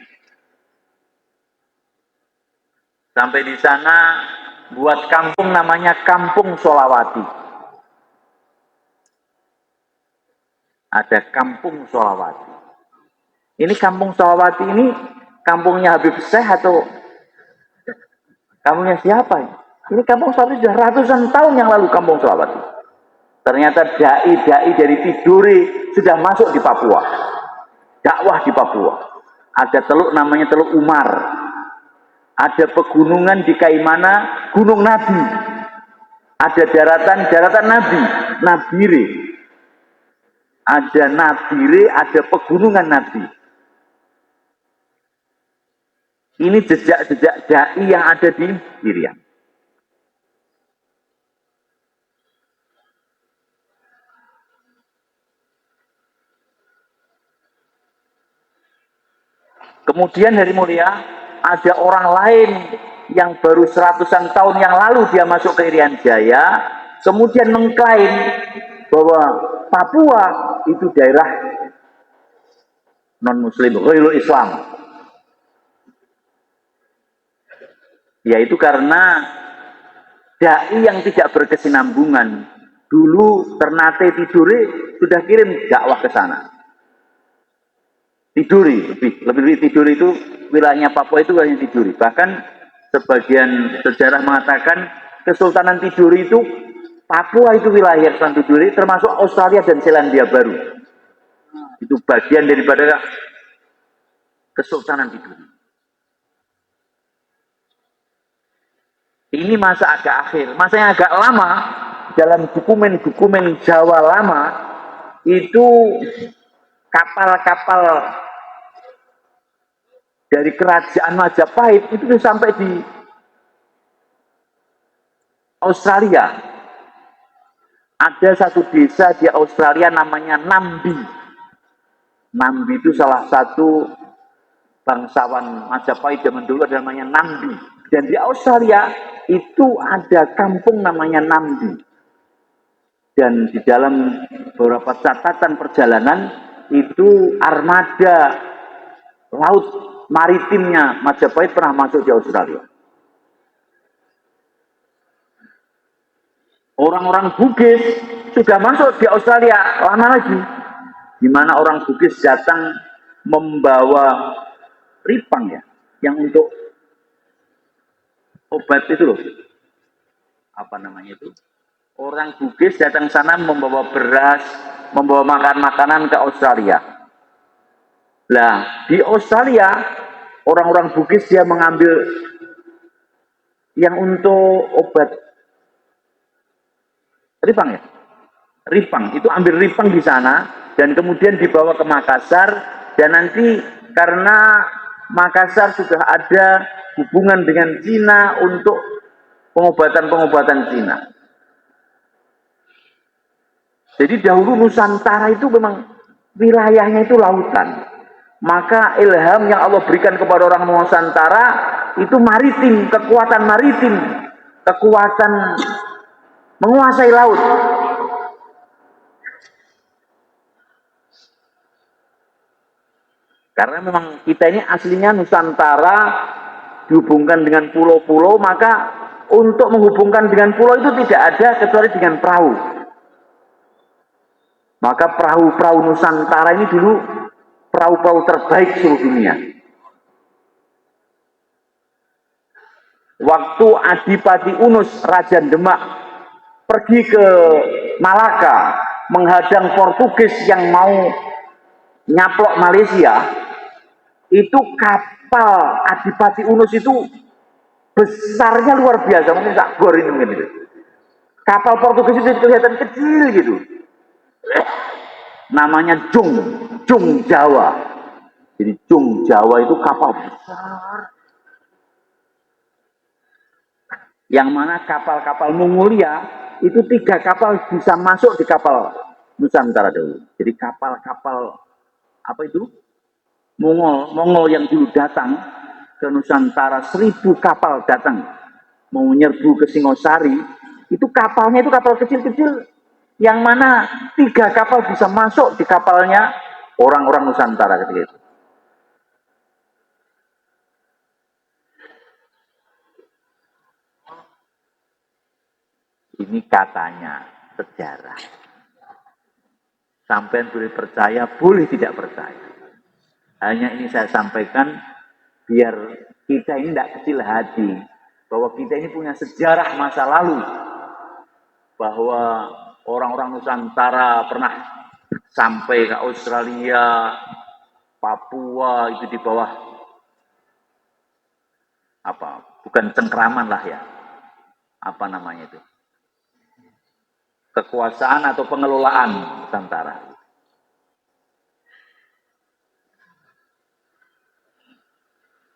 Sampai di sana buat kampung namanya Kampung Solawati. Ada Kampung Solawati. Ini Kampung Solawati ini kampungnya Habib Syekh atau kampungnya siapa ini? Ini Kampung Solawati sudah ratusan tahun yang lalu Kampung Solawati. Ternyata dai-dai dari Tidore sudah masuk di Papua. Dakwah di Papua. Ada teluk namanya Teluk Umar. Ada pegunungan di Kaimana, Gunung Nabi. Ada daratan Nabi, Nabire. Ada Nabire, ada pegunungan Nabi. Ini jejak-jejak dai yang ada di Irian. Kemudian dari mulia, ada orang lain yang baru seratusan tahun yang lalu dia masuk ke Irian Jaya, kemudian mengklaim bahwa Papua itu daerah non-muslim, ghairul Islam. Yaitu karena dai yang tidak berkesinambungan. Dulu Ternate Tidore sudah kirim dakwah ke sana. Tidore, lebih Tidore itu wilayahnya Papua itu wilayahnya Tidore. Bahkan sebagian sejarah mengatakan Kesultanan Tidore itu Papua itu wilayah Kesultanan Tidore termasuk Australia dan Selandia Baru. Itu bagian daripada Kesultanan Tidore. Ini masa agak akhir, masa yang agak lama dalam dokumen-dokumen Jawa lama itu kapal-kapal dari kerajaan Majapahit itu sampai di Australia. Ada satu desa di Australia namanya Nambi. Nambi itu salah satu bangsawan Majapahit zaman dulu, ada namanya Nambi. Dan di Australia itu ada kampung namanya Nambi. Dan di dalam beberapa catatan perjalanan itu armada laut maritimnya Majapahit pernah masuk di Australia. Orang-orang Bugis sudah masuk di Australia lama lagi. Di mana orang Bugis datang membawa ripang ya, yang untuk obat itu loh. Apa namanya itu? Orang Bugis datang sana membawa beras, membawa makanan-makanan ke Australia. Nah, di Australia orang-orang Bugis dia mengambil yang untuk obat ripang ya. Ripang, itu ambil ripang di sana dan kemudian dibawa ke Makassar, dan nanti karena Makassar sudah ada hubungan dengan Cina untuk pengobatan-pengobatan Cina. Jadi dahulu Nusantara itu memang wilayahnya itu lautan. Maka ilham yang Allah berikan kepada orang Nusantara itu maritim, kekuatan maritim, kekuatan menguasai laut. Karena memang kita ini aslinya Nusantara dihubungkan dengan pulau-pulau, maka untuk menghubungkan dengan pulau itu tidak ada kecuali dengan perahu. Maka perahu-perahu Nusantara ini dulu perahu-perahu terbaik seluruh dunia. Waktu Adipati Unus, Raja Demak, pergi ke Malaka menghadang Portugis yang mau nyaplok Malaysia, itu kapal Adipati Unus itu besarnya luar biasa, mungkin tak gor ini mungkin itu. Kapal Portugis itu kelihatan kecil gitu. Namanya Jung Jawa. Jadi Jung Jawa itu kapal besar. Yang mana kapal-kapal Mongolia itu 3 kapal bisa masuk di kapal Nusantara dulu. Jadi kapal-kapal apa itu? Mongol yang dulu datang ke Nusantara, 1000 kapal datang mau menyerbu ke Singosari, itu kapalnya itu kapal kecil-kecil, yang mana 3 kapal bisa masuk di kapalnya orang-orang Nusantara ketika itu. Ini katanya sejarah. Sampai boleh percaya, boleh tidak percaya. Hanya ini saya sampaikan biar kita ini tidak kecil hati, bahwa kita ini punya sejarah masa lalu, bahwa orang-orang Nusantara pernah sampai ke Australia, Papua, itu di bawah apa? Bukan cengkraman lah ya. Apa namanya itu? Kekuasaan atau pengelolaan Nusantara.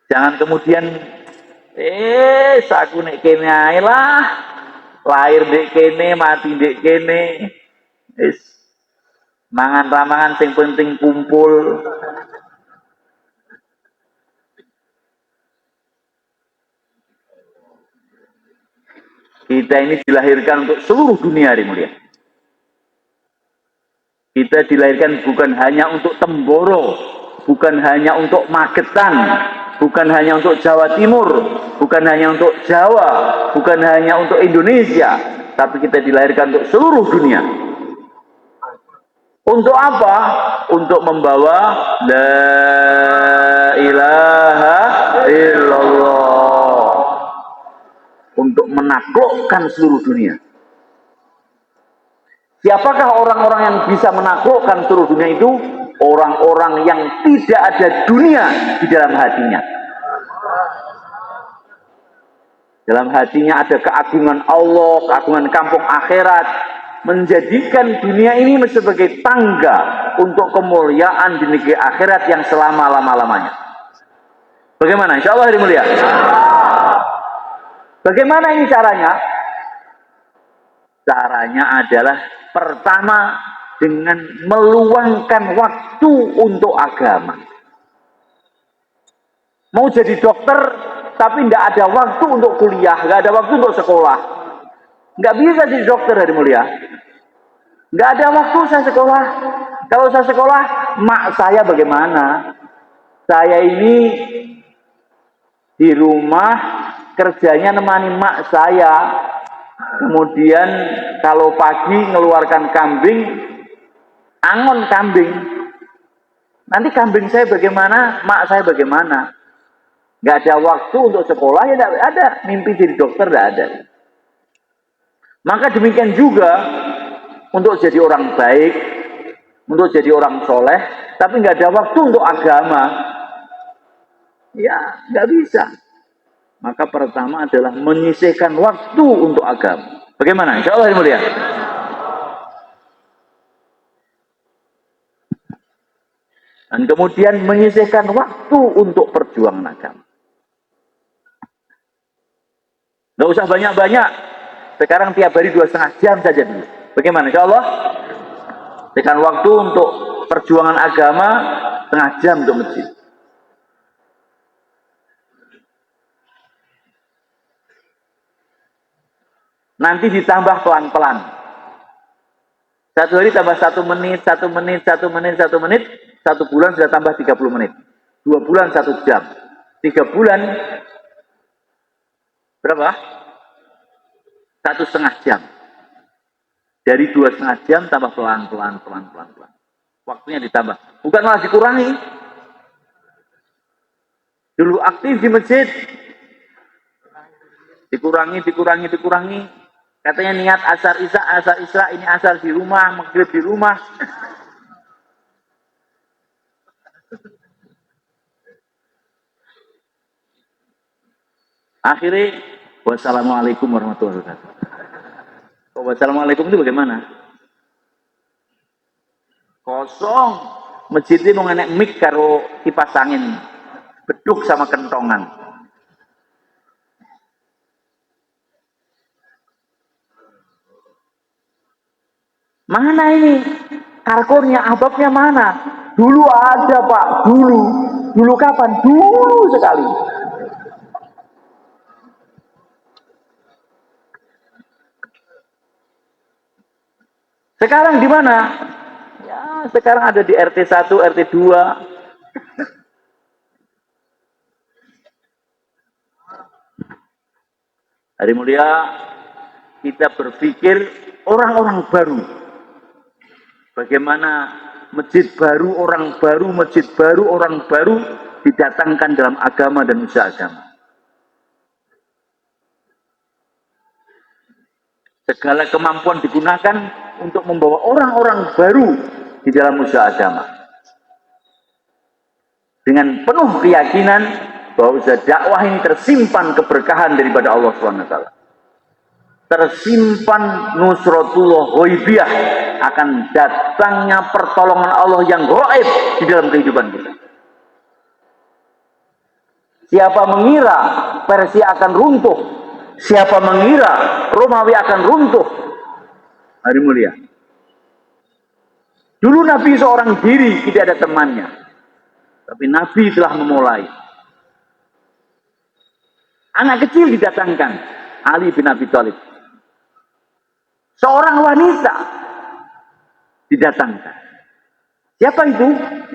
Jangan kemudian saku nek kene ae lah. Lahir dek kene, mati dek kene. Wis mangan ramangan sing penting kumpul. Kita ini dilahirkan untuk seluruh dunia, hari mulia. Kita dilahirkan bukan hanya untuk Temboro, bukan hanya untuk Magetan, bukan hanya untuk Jawa Timur, bukan hanya untuk Jawa, bukan hanya untuk Indonesia, tapi kita dilahirkan untuk seluruh dunia. Untuk apa? Untuk membawa la ilaha illallah, untuk menaklukkan seluruh dunia. Siapakah orang-orang yang bisa menaklukkan seluruh dunia itu? Orang-orang yang tidak ada dunia di dalam hatinya. Dalam hatinya ada keagungan Allah, keagungan kampung akhirat, menjadikan dunia ini sebagai tangga untuk kemuliaan di negeri akhirat yang selama-lama-lamanya. Bagaimana? Insya Allah hari mulia. Bagaimana ini caranya? Caranya adalah pertama dengan meluangkan waktu untuk agama. Mau jadi dokter tapi tidak ada waktu untuk kuliah, tidak ada waktu untuk sekolah, nggak bisa jadi dokter, hari mulia. Nggak ada waktu saya sekolah. Kalau saya sekolah, mak saya bagaimana? Saya ini di rumah kerjanya nemani mak saya. Kemudian kalau pagi ngeluarkan kambing, angon kambing. Nanti kambing saya bagaimana, mak saya bagaimana? Nggak ada waktu untuk sekolah, ya tidak ada. Mimpi jadi dokter tidak ada. Maka demikian juga untuk jadi orang baik, untuk jadi orang soleh, tapi nggak ada waktu untuk agama, ya nggak bisa. Maka pertama adalah menyisihkan waktu untuk agama. Bagaimana? Insya Allah mulia. Dan kemudian menyisihkan waktu untuk perjuangan agama. Nggak usah banyak-banyak. Sekarang tiap hari 2,5 jam saja dulu. Bagaimana? Insya Allah. Dengan waktu untuk perjuangan agama 1/2 jam untuk masjid. Nanti ditambah pelan-pelan. 1 hari tambah 1 menit, 1 menit, 1 menit, 1 menit. 1 bulan sudah tambah 30 menit. 2 bulan 1 jam. 3 bulan berapa? 1,5 jam. Dari 2,5 jam tambah pelan-pelan. Waktunya ditambah. Bukan malah dikurangi. Dulu aktif di masjid. Dikurangi. Katanya niat asar isya, ini asar di rumah, maghrib di rumah. Akhirnya, wassalamualaikum warahmatullahi wabarakatuh. Wassalamualaikum itu bagaimana? Kosong. Masjid ini mau ngenek mic karo kipas angin. Beduk sama kentongan. Mana ini? Karkornya, ahbabnya mana? Dulu ada Pak, dulu. Dulu kapan? Dulu sekali. Sekarang di mana? Ya, sekarang ada di RT 1, RT 2. Hari mulia, kita berpikir orang-orang baru. Bagaimana masjid baru, orang baru didatangkan dalam agama dan usaha agama. Segala kemampuan digunakan untuk membawa orang-orang baru di dalam usaha agama. Dengan penuh keyakinan bahwa usaha dakwah ini tersimpan keberkahan daripada Allah SWT. Tersimpan nusratullah ghaibiyah, akan datangnya pertolongan Allah yang gaib di dalam kehidupan kita. Siapa mengira Persia akan runtuh, siapa mengira Romawi akan runtuh, hari mulia. Dulu Nabi seorang diri, tidak ada temannya. Tapi Nabi telah memulai. Anak kecil didatangkan, Ali bin Abi Thalib. Seorang wanita didatangkan. Siapa itu?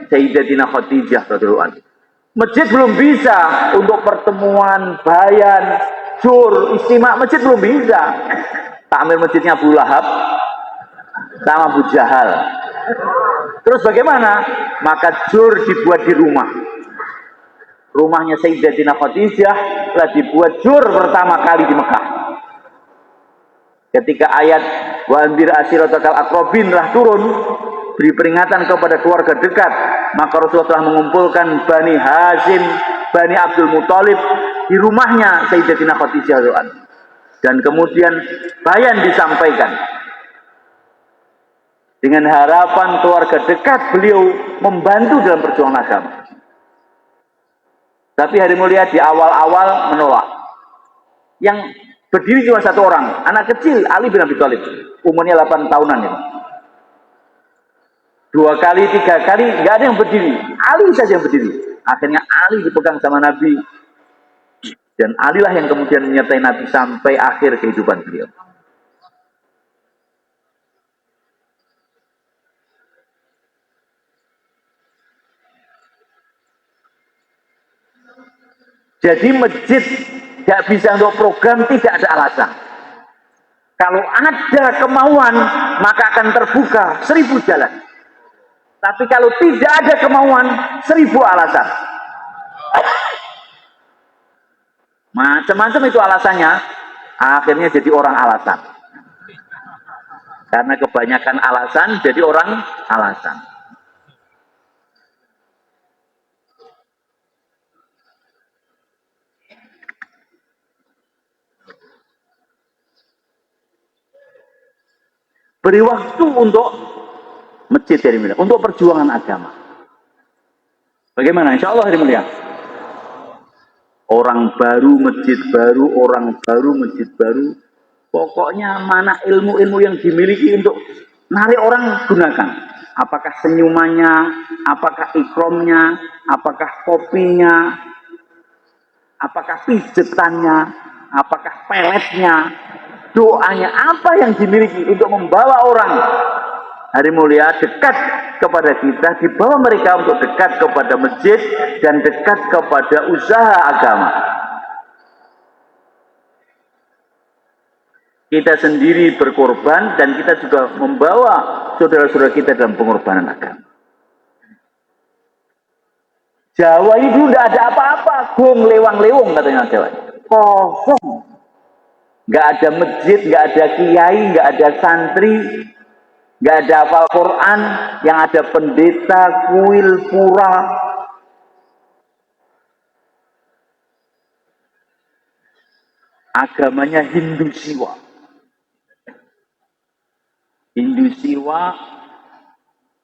Sayyidatina Khadijah radhiyallahu anha. Masjid belum bisa untuk pertemuan, bayan, jur, istimak, masjid belum bisa. Takmir masjidnya Abu Lahab sama Abu Jahal. Terus bagaimana? Maka jur dibuat di rumah. Rumahnya Sayyidatina Khadijah telah dibuat jur pertama kali di Mekah. Ketika ayat wa anzir ashiratakal aqrabin telah turun, beri peringatan kepada keluarga dekat, maka Rasulullah telah mengumpulkan Bani Hashim, Bani Abdul Muthalib di rumahnya Sayyidatina Khadijah radhiyallahu anha. Dan kemudian bayan disampaikan dengan harapan keluarga dekat beliau membantu dalam perjuangan agama. Tapi hari mulia di awal-awal menolak. Yang berdiri cuma satu orang, anak kecil, Ali bin Abi Thalib, umurnya 8 tahunan ya. 2 kali, 3 kali, nggak ada yang berdiri, Ali saja yang berdiri. Akhirnya Ali dipegang sama Nabi, dan Ali lah yang kemudian menyertai Nabi sampai akhir kehidupan beliau. Jadi masjid tidak bisa untuk program, tidak ada alasan. Kalau ada kemauan, maka akan terbuka 1000 jalan. Tapi kalau tidak ada kemauan, 1000 alasan. Macam-macam itu alasannya, akhirnya jadi orang alasan. Karena kebanyakan alasan, jadi orang alasan. Beri waktu untuk masjid hari mulia, untuk perjuangan agama. Bagaimana? Insya Allah hari mulia. Orang baru, masjid baru, orang baru, masjid baru. Pokoknya mana ilmu-ilmu yang dimiliki untuk narik orang, gunakan. Apakah senyumannya, apakah ikromnya, apakah kopinya, apakah pijetannya, apakah peletnya, doanya, apa yang dimiliki untuk membawa orang hari mulia dekat kepada kita, dibawa mereka untuk dekat kepada masjid dan dekat kepada usaha agama. Kita sendiri berkorban dan kita juga membawa saudara-saudara kita dalam pengorbanan agama. Jawa itu tidak ada apa-apa, gong lewang-lewong katanya Jawa. Kosong. Nggak ada masjid, nggak ada kiai, nggak ada santri, nggak ada hafal Quran, yang ada pendeta, kuil, pura. Agamanya Hindu Siwa. Hindu Siwa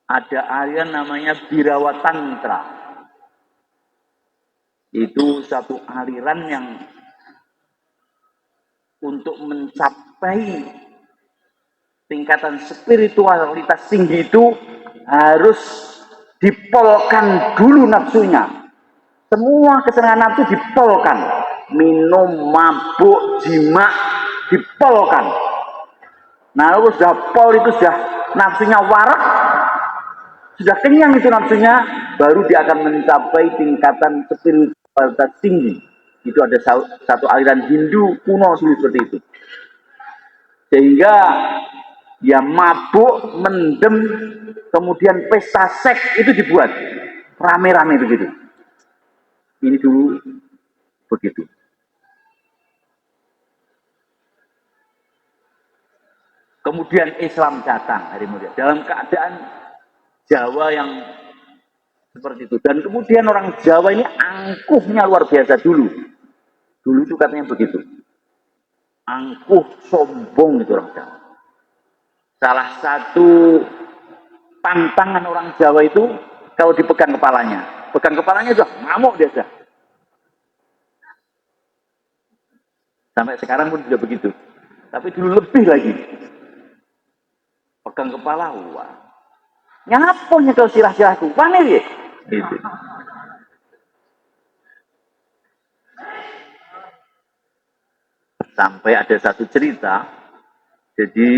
ada aliran namanya Birawa Tantra. Itu satu aliran yang untuk mencapai tingkatan spiritualitas tinggi itu harus dipolkan dulu nafsunya. Semua kesenangan nafsu dipolkan. Minum, mabuk, jima, dipolkan. Nah, kalau sudah pol itu sudah nafsunya warak, sudah kenyang itu nafsunya, baru dia akan mencapai tingkatan spiritualitas tinggi. Itu ada satu aliran Hindu kuno seperti itu. Sehingga ya mabuk, mendem, kemudian pesta seks itu dibuat rame-rame begitu. Ini dulu begitu. Kemudian Islam datang hari mulia dalam keadaan Jawa yang seperti itu. Dan kemudian orang Jawa ini angkuhnya luar biasa dulu. Dulu itu katanya begitu. Angkuh, sombong itu orang Jawa. Salah satu pantangan orang Jawa itu kalau dipegang kepalanya. Pegang kepalanya sudah ngamuk dia sudah. Sampai sekarang pun sudah begitu. Tapi dulu lebih lagi. Pegang kepala, wah. Nyaponya kalau sirah-sirahku, panir ya. Gitu. Sampai ada satu cerita. Jadi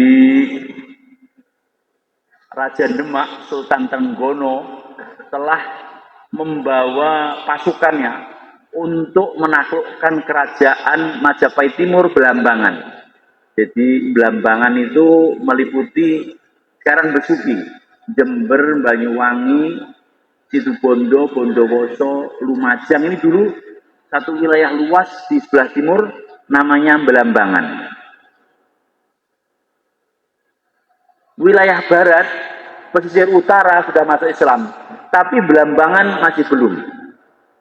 Raja Demak Sultan Trenggono telah membawa pasukannya untuk menaklukkan kerajaan Majapahit Timur Belambangan. Jadi Belambangan itu meliputi sekarang Besuki, Jember, Banyuwangi, Situbondo, Bondowoso, Lumajang. Ini dulu satu wilayah luas di sebelah timur namanya Belambangan. Wilayah barat, pesisir utara sudah masuk Islam, tapi Belambangan masih belum.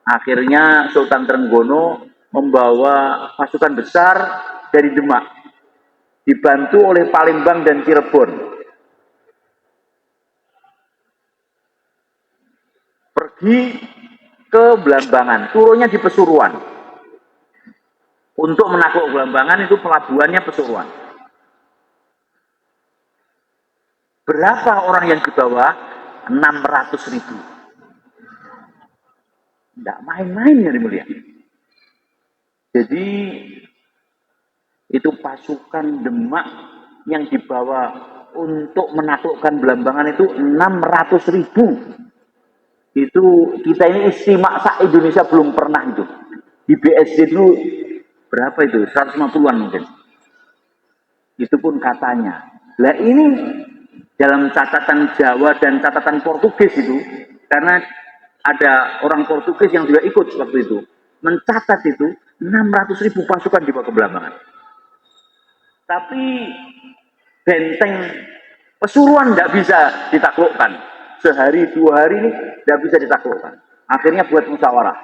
Akhirnya Sultan Trenggono membawa pasukan besar dari Demak, dibantu oleh Palembang dan Cirebon. Pergi ke Belambangan, turunnya di Pesuruan. Untuk menakluk Belambangan itu pelabuhannya Pesuruan. Berapa orang yang dibawa? 600.000. Tidak main-main ya mulia. Jadi itu pasukan Demak yang dibawa untuk menaklukkan Belambangan itu 600.000. Itu kita ini istimak Indonesia belum pernah itu. Di BSD dulu berapa itu? 150-an mungkin. Itu pun katanya. Lah ini dalam catatan Jawa dan catatan Portugis itu, karena ada orang Portugis yang juga ikut waktu itu, mencatat itu 600.000 pasukan dibawa ke Belambangan. Tapi benteng Pesuruan tidak bisa ditaklukkan. Sehari, 2 hari ini tidak bisa ditaklukkan. Akhirnya buat musyawarah.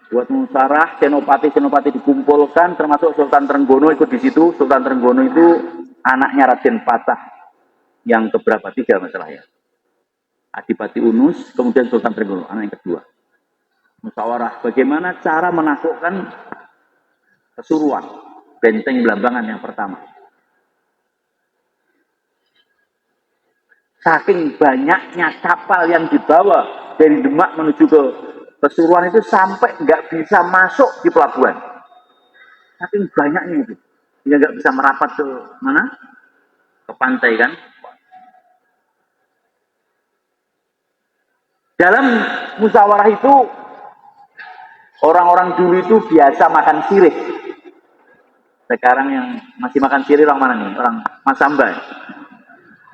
Buat musyawarah, senopati-senopati dikumpulkan, termasuk Sultan Trenggono ikut di situ. Sultan Trenggono itu anaknya Raden Patah yang keberapa? 3 masalah ya. Adipati Unus, kemudian Sultan Trenggono, anak yang kedua. Musyawarah, bagaimana cara menaklukkan Pesuruan, benteng Belambangan yang pertama. Saking banyaknya kapal yang dibawa dari Demak menuju ke Pesuruan itu sampai nggak bisa masuk di pelabuhan. Saking banyaknya itu, dia nggak bisa merapat ke mana? ke pantai kan. Dalam musyawarah itu orang-orang dulu itu biasa makan sirih. Sekarang yang masih makan sirih orang mana nih? Orang Masamba.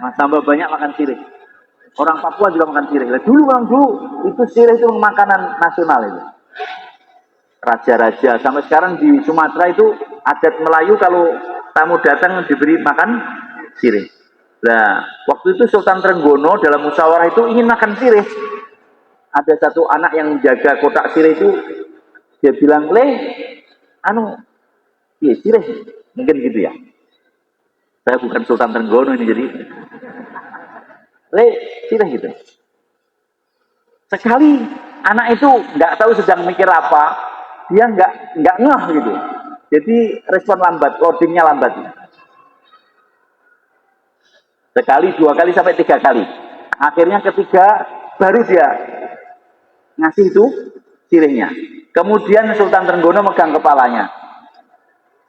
Masamba banyak makan sirih. Orang Papua juga makan sirih. Dulu orang dulu itu sirih itu makanan nasional itu. Raja-raja sampai sekarang di Sumatera itu adat Melayu kalau tamu datang diberi makan sirih. Nah, waktu itu Sultan Trenggono dalam musyawarah itu ingin makan sirih. Ada satu anak yang jaga kotak sirih itu, dia bilang, iya sirih, mungkin gitu ya. Saya bukan Sultan Trenggono ini jadi, sirih gitu. Sekali anak itu nggak tahu sedang mikir apa, dia nggak ngeh gitu. Jadi respon lambat, loadingnya lambat. Sekali, dua kali, sampai tiga kali. Akhirnya ketiga baru dia ngasih itu sirihnya. Kemudian Sultan Trenggono megang kepalanya.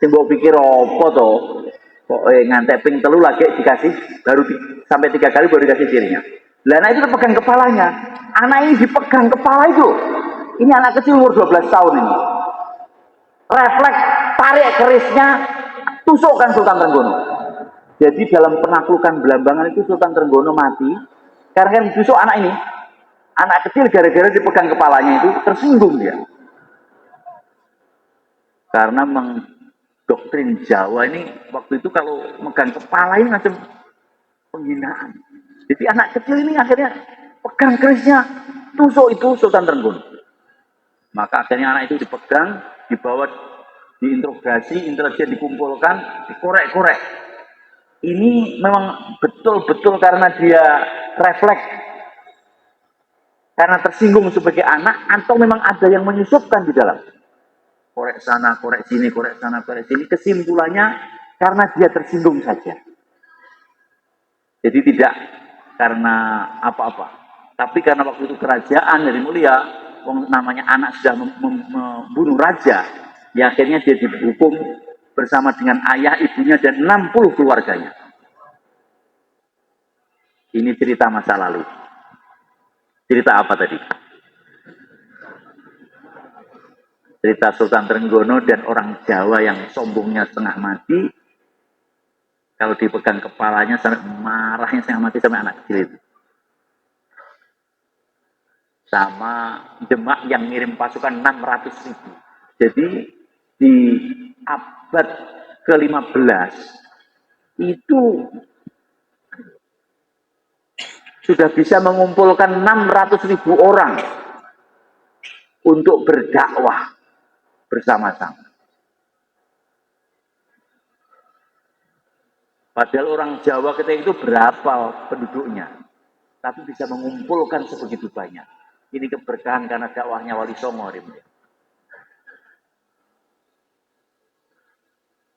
Simbol pikir apa toh? Kok ngantek ping telu lagi dikasih baru sampai tiga kali baru dikasih sirihnya. Lah anak itu pegang kepalanya. Anak ini dipegang kepala itu. Ini anak kecil umur 12 tahun ini. Refleks tarik kerisnya, tusukkan Sultan Trenggono. Jadi dalam penaklukan Belambangan itu Sultan Trenggono mati karena kan ditusuk anak ini. Anak kecil gara-gara dipegang kepalanya itu tersinggung dia. Karena doktrin Jawa ini waktu itu kalau megang kepala ini macam penghinaan. Jadi anak kecil ini akhirnya pegang kerisnya, tusuk itu Sultan Trenggono. Maka akhirnya anak itu dipegang, dibawa diinterogasi, intelijen dikumpulkan, dikorek-korek. Ini memang betul-betul karena dia refleks karena tersinggung sebagai anak, atau memang ada yang menyusupkan di dalam. Korek sana, korek sini, korek sana, korek sini. Kesimpulannya karena dia tersinggung saja. Jadi tidak karena apa-apa. Tapi karena waktu itu kerajaan dari mulia, namanya anak sudah membunuh raja, ya akhirnya dia dihukum bersama dengan ayah, ibunya, dan 60 keluarganya. Ini cerita masa lalu. Cerita apa tadi? Cerita Sultan Trenggono dan orang Jawa yang sombongnya setengah mati. Kalau dipegang kepalanya sampai marahnya setengah mati sampai anak kecil itu. Sama Demak yang ngirim pasukan 600.000. Jadi di abad ke-15 itu sudah bisa mengumpulkan 600.000 orang untuk berdakwah bersama-sama. Padahal orang Jawa kita itu berapa penduduknya, tapi bisa mengumpulkan sebegitu banyak. Ini keberkahan karena dakwahnya Wali Songo.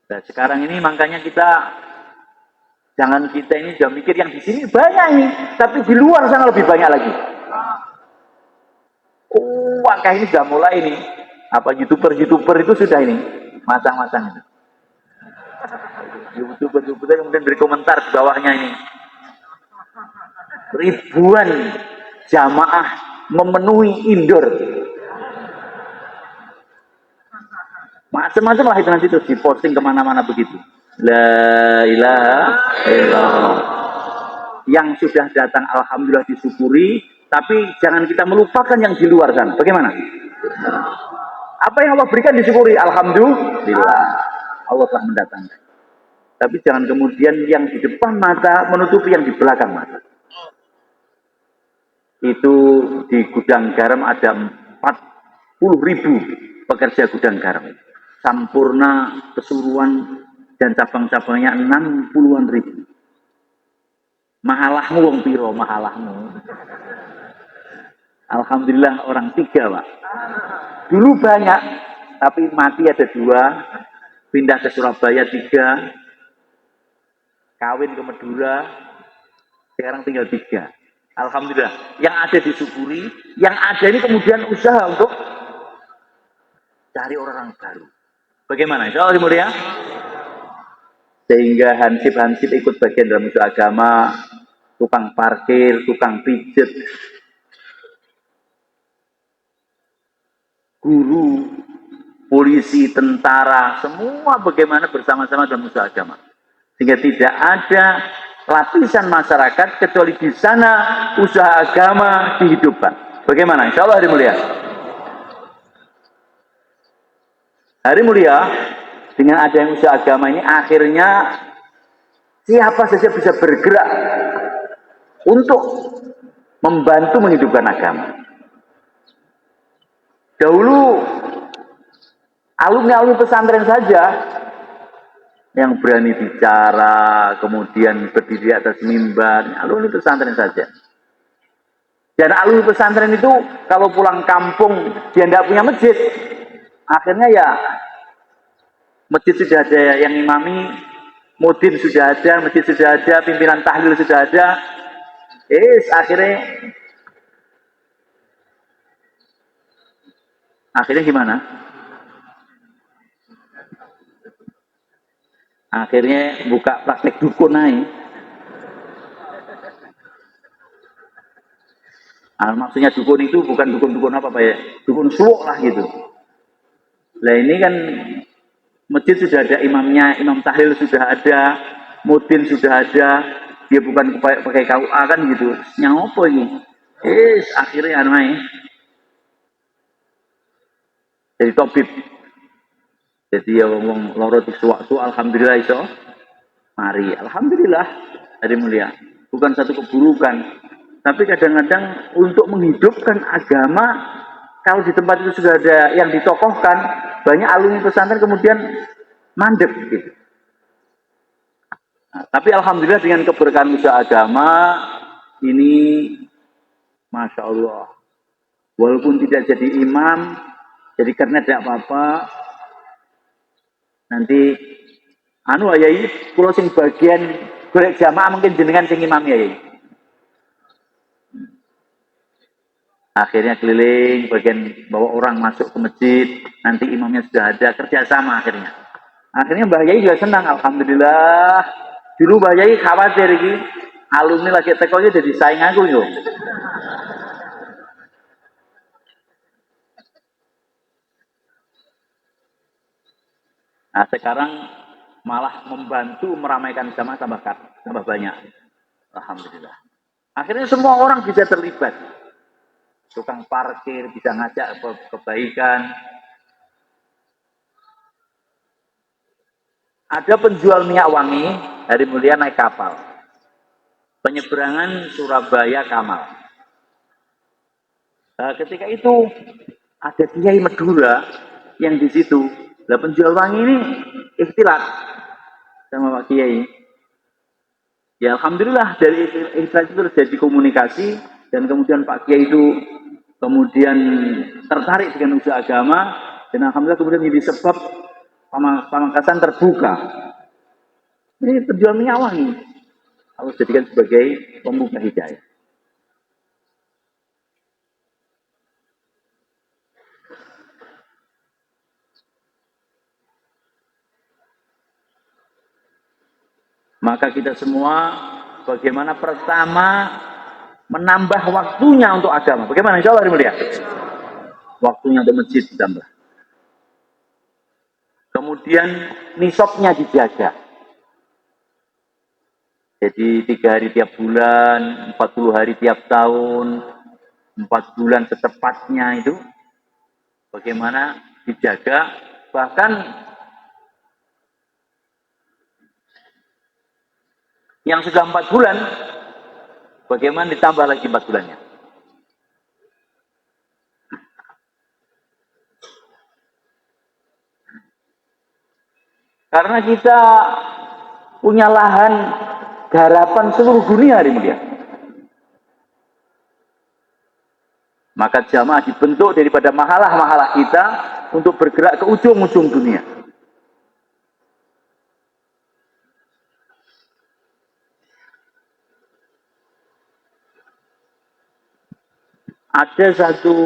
Nah, sekarang ini makanya jangan kita ini sudah mikir yang di sini banyak ini, tapi di luar sana lebih banyak lagi. Angka ini sudah mulai ini. Apa youtuber itu sudah ini masang-masang itu. Youtuber kemudian beri komentar di bawahnya ini. Ribuan jamaah memenuhi indoor. Macam-macam lah itu nanti terus diposting kemana-mana begitu. La ilaha illallah. Yang sudah datang alhamdulillah disyukuri, tapi jangan kita melupakan yang di luar sana. Bagaimana? Apa yang Allah berikan disyukuri, alhamdulillah. Allah telah mendatangkan. Tapi jangan kemudian yang di depan mata menutupi yang di belakang mata. Itu di gudang garam ada 40.000 pekerja gudang garam. Sampurna, Pesuruan, dan cabang-cabangnya 60-an ribu. Mahalahmu wong piro, mahalahmu. Alhamdulillah orang 3, Pak. Dulu banyak, tapi mati ada 2, pindah ke Surabaya 3, kawin ke Madura, sekarang tinggal 3. Alhamdulillah, yang ada disyukuri, yang ada ini kemudian usaha untuk cari orang baru. Bagaimana? Insyaallah mulia. Sehingga hansip-hansip ikut bagian dalam usaha agama, tukang parkir, tukang pijet, guru, polisi, tentara, semua bagaimana bersama-sama dalam usaha agama. Sehingga tidak ada lapisan masyarakat kecuali di sana usaha agama dihidupkan. Bagaimana? Insya Allah hari mulia. Hari mulia, dengan adanya usaha agama ini akhirnya siapa saja bisa bergerak untuk membantu menghidupkan agama. Dahulu alumni-alumni pesantren saja yang berani bicara, kemudian berdiri atas mimbar, alumni pesantren saja. Dan alumni pesantren itu kalau pulang kampung dia tidak punya masjid, akhirnya ya masjid sudah ada yang imami, mudin sudah ada, masjid sudah ada, pimpinan tahlil sudah ada. Akhirnya gimana? Akhirnya buka praktek dukun aja. Maksudnya dukun itu bukan dukun-dukun apa Pak ya? Dukun suluk lah gitu. Nah ini kan masjid sudah ada imamnya, imam tahlil sudah ada, mudin sudah ada, dia bukan pakai KUA kan gitu. Nyangopo ini? Akhirnya jadi topik. Jadi ya ngomong loro suwak alhamdulillah iso. Mari, alhamdulillah hari mulia. Bukan satu keburukan, tapi kadang-kadang untuk menghidupkan agama, kalau di tempat itu sudah ada yang ditokohkan, banyak alumni pesantren kemudian mandek gitu. Nah, tapi alhamdulillah dengan keberkahan usaha agama ini, masya Allah, walaupun tidak jadi imam, jadi karena tidak apa-apa. Nanti ayai kula sing bagian golek jamaah mungkin jenengan sing imam ya. Akhirnya keliling bagian bawa orang masuk ke masjid, nanti imamnya sudah ada, kerjasama akhirnya. Akhirnya Mbah Yai juga senang, alhamdulillah. Dulu Mbah Yai khawatir iki alumni lagi teko iki jadi saing aku yo. Nah, sekarang malah membantu meramaikan jamaah tambah banyak. Alhamdulillah. Akhirnya semua orang bisa terlibat. Tukang parkir bisa ngajak kebaikan. Ada penjual minyak wangi, hari mulia naik kapal. Penyeberangan Surabaya Kamal. Nah, ketika itu ada Kiai Madura yang di situ. Nah, penjual wangi ini ikhtilat sama Pak Kiai. Ya alhamdulillah dari ikhtilat itu terjadi komunikasi dan kemudian Pak Kiai itu kemudian tertarik dengan usaha agama dan alhamdulillah kemudian menjadi sebab Pamekasan terbuka. Ini penjual minyak wangi harus jadikan sebagai pembuka hidayah. Maka kita semua bagaimana pertama menambah waktunya untuk agama. Bagaimana insya Allah hari mulia? Waktunya untuk masjid ditambah. Kemudian nisabnya dijaga. Jadi 3 hari tiap bulan, 40 hari tiap tahun, 4 bulan setepatnya itu bagaimana dijaga. Bahkan yang sudah 4 bulan, bagaimana ditambah lagi 4 bulannya. Karena kita punya lahan garapan seluruh dunia hari mulia. Maka jamaah dibentuk daripada mahalah-mahalah kita untuk bergerak ke ujung-ujung dunia. Ada satu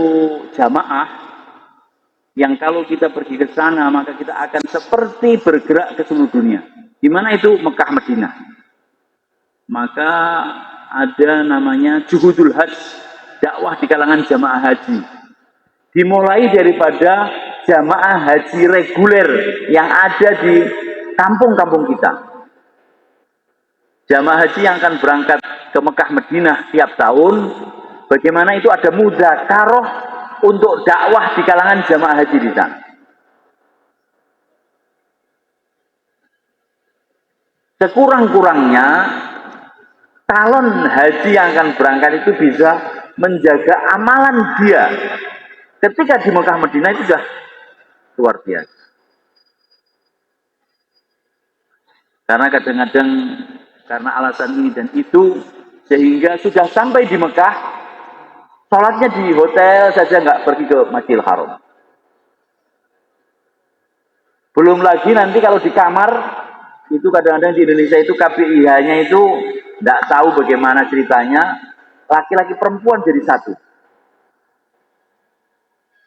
jamaah yang kalau kita pergi ke sana maka kita akan seperti bergerak ke seluruh dunia. Di mana itu? Mekah Madinah. Maka ada namanya Juhudul Hajj, dakwah di kalangan jamaah haji. Dimulai daripada jamaah haji reguler yang ada di kampung-kampung kita. Jamaah haji yang akan berangkat ke Mekah Madinah tiap tahun, bagaimana itu ada mudzakarah untuk dakwah di kalangan jamaah haji di sana. Sekurang-kurangnya calon haji yang akan berangkat itu bisa menjaga amalan dia ketika di Mekah Madinah itu sudah luar biasa. Karena kadang-kadang karena alasan ini dan itu, sehingga sudah sampai di Mekah, sholatnya di hotel saja, nggak pergi ke Masjidil Haram. Belum lagi nanti kalau di kamar, itu kadang-kadang di Indonesia itu KPIH-nya itu nggak tahu bagaimana ceritanya, laki-laki perempuan jadi satu.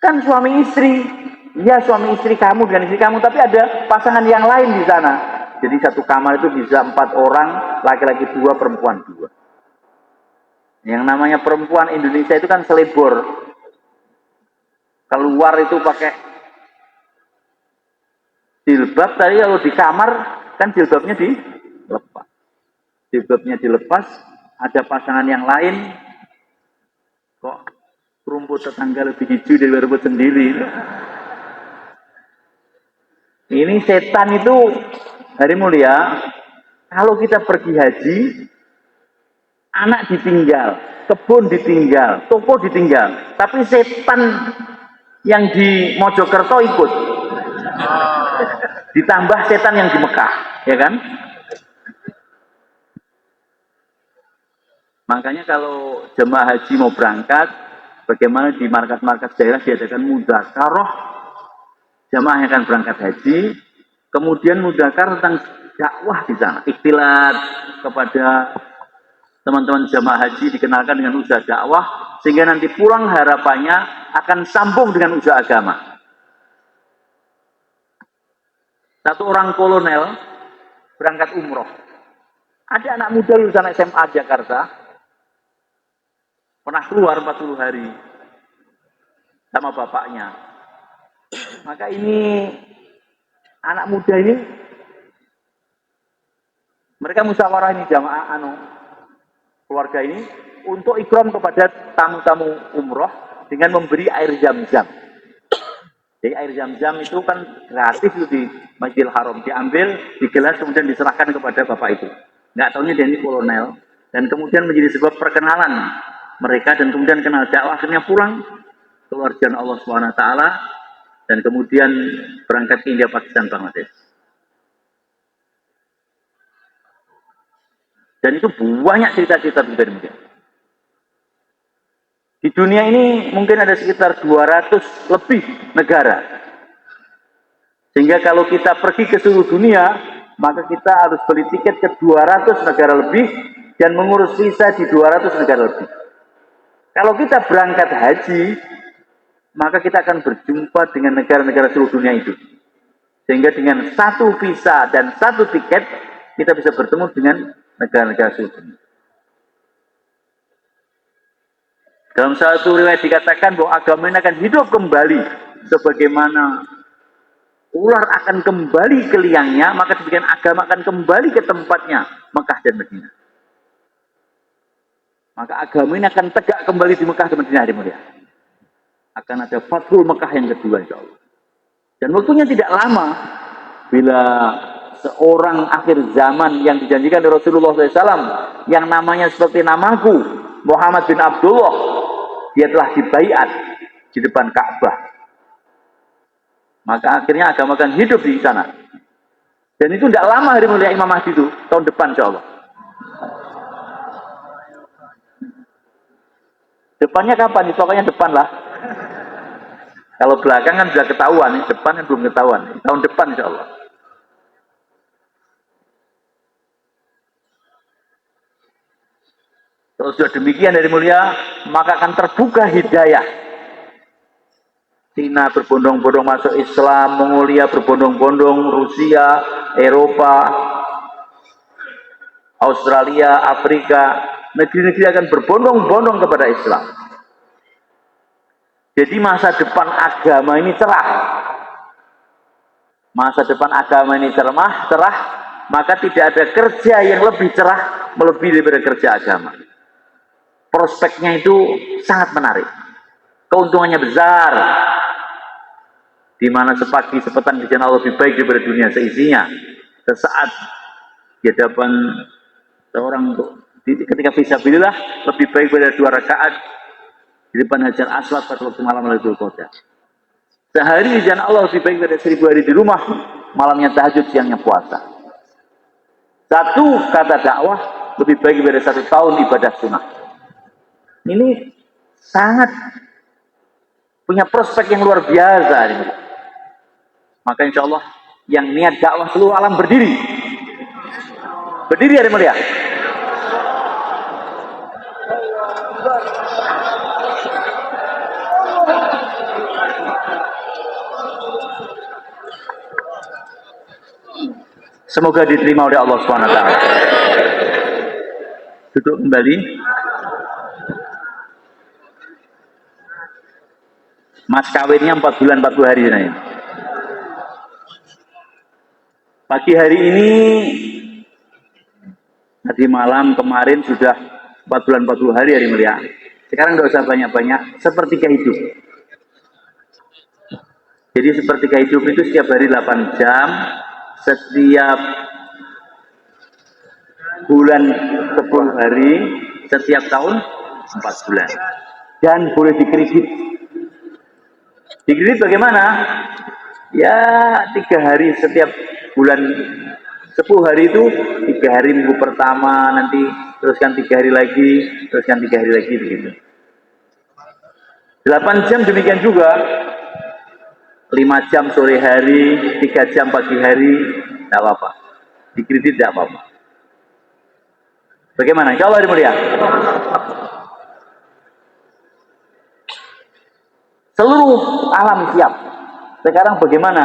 Kan suami istri, ya suami istri kamu dengan istri kamu, tapi ada pasangan yang lain di sana. Jadi satu kamar itu bisa 4 orang, laki-laki 2, perempuan 2. Yang namanya perempuan Indonesia itu kan selebor. Keluar itu pakai jilbab, tadi kalau di kamar kan jilbabnya dilepas. Jilbabnya dilepas, ada pasangan yang lain, kok rumput tetangga lebih hijau dari rumput sendiri. Ini setan itu, hari mulia, kalau kita pergi haji, anak ditinggal, kebun ditinggal, toko ditinggal, tapi setan yang di Mojokerto ikut. Ditambah setan yang di Mekah, ya kan? Makanya kalau jemaah haji mau berangkat, bagaimana di markas-markas daerah diadakan mudzakarah jemaah yang akan berangkat haji, kemudian mudzakarah tentang dakwah di sana, ikhtilat kepada teman-teman jemaah haji, dikenalkan dengan usaha dakwah, sehingga nanti pulang harapannya akan sambung dengan usaha agama. Satu orang kolonel berangkat umroh. Ada anak muda lulusan SMA Jakarta, pernah keluar 40 hari sama bapaknya. Maka ini anak muda ini, mereka musyawarah ini jamaah keluarga ini untuk ikram kepada tamu-tamu umroh dengan memberi air zam-zam. Jadi air zam-zam itu kan gratis itu di Masjidil Haram, diambil, digelas, kemudian diserahkan kepada bapak itu. Nggak tahunya dia ini kolonel, dan kemudian menjadi sebuah perkenalan mereka, dan kemudian kenal dakwah, akhirnya pulang keluar jalan Allah SWT, dan kemudian berangkat ke India, Pakistan, Bangladesh. Dan itu banyak cerita-cerita begitu. Di dunia ini mungkin ada sekitar 200 lebih negara. Sehingga kalau kita pergi ke seluruh dunia, maka kita harus beli tiket ke 200 negara lebih dan mengurus visa di 200 negara lebih. Kalau kita berangkat haji, maka kita akan berjumpa dengan negara-negara seluruh dunia itu. Sehingga dengan satu visa dan satu tiket, kita bisa bertemu dengan negara-negara seluruh dunia. Dalam satu riwayat dikatakan bahwa agama ini akan hidup kembali sebagaimana ular akan kembali ke liangnya, maka demikian agama akan kembali ke tempatnya, Mekah dan Madinah. Maka agama ini akan tegak kembali di Mekah dan Madinah, hari mulia. Akan ada Fathul Mekah yang kedua, insya Allah. Dan waktunya tidak lama, bila seorang akhir zaman yang dijanjikan oleh Rasulullah SAW, yang namanya seperti namaku, Muhammad bin Abdullah, dia telah dibaiat di depan Ka'bah. Maka akhirnya agama akan hidup di sana. Dan itu tidak lama, hari mulia Imam Mahdi itu, tahun depan insya Allah. Depannya kapan? Pokoknya depan lah. Kalau belakang kan sudah ketahuan, depan kan belum ketahuan. Tahun depan insya Allah. Kalau sudah demikian dari mulia, maka akan terbuka hidayah. Cina berbondong-bondong masuk Islam, Mongolia berbondong-bondong, Rusia, Eropa, Australia, Afrika, negeri-negeri akan berbondong-bondong kepada Islam. Jadi masa depan agama ini cerah. Masa depan agama ini cerah, maka tidak ada kerja yang lebih cerah melebihi daripada kerja agama. Prospeknya itu sangat menarik. Keuntungannya besar. Di mana sepagi sepetang di jalan Allah lebih baik daripada dunia seisinya. Sesaat di hadapan seorang ketika fisabilillah lebih baik daripada 2 rakaat di depan Hajar Aswad pada waktu malam Lailatul Qadar. Sehari di jalan Allah lebih baik daripada 1000 hari di rumah, malamnya tahajud, siangnya puasa. Satu kata dakwah lebih baik daripada 1 tahun ibadah sunnah. Ini sangat punya prospek yang luar biasa. Maka insya Allah yang niat dakwah seluruh alam berdiri. Berdiri hari mulia. Semoga diterima oleh Allah SWT. Duduk kembali. Mas kawinnya 4 bulan 40 hari. Pagi hari ini, tadi malam kemarin sudah 4 bulan 40 hari hari mulia. Sekarang nggak usah banyak-banyak, sepertiga hidup. Jadi sepertiga hidup itu setiap hari 8 jam, setiap bulan 10 hari, setiap tahun 4 bulan. Dan boleh dikredit. Dikredit bagaimana? Ya 3 hari setiap bulan 10 hari itu 3 hari minggu pertama, nanti teruskan 3 hari lagi, teruskan 3 hari lagi begitu. 8 jam demikian juga. 5 jam sore hari, 3 jam pagi hari, tidak apa-apa. Dikredit tidak apa-apa. Bagaimana? Insya Allah mulia. Seluruh alam siap. Sekarang bagaimana?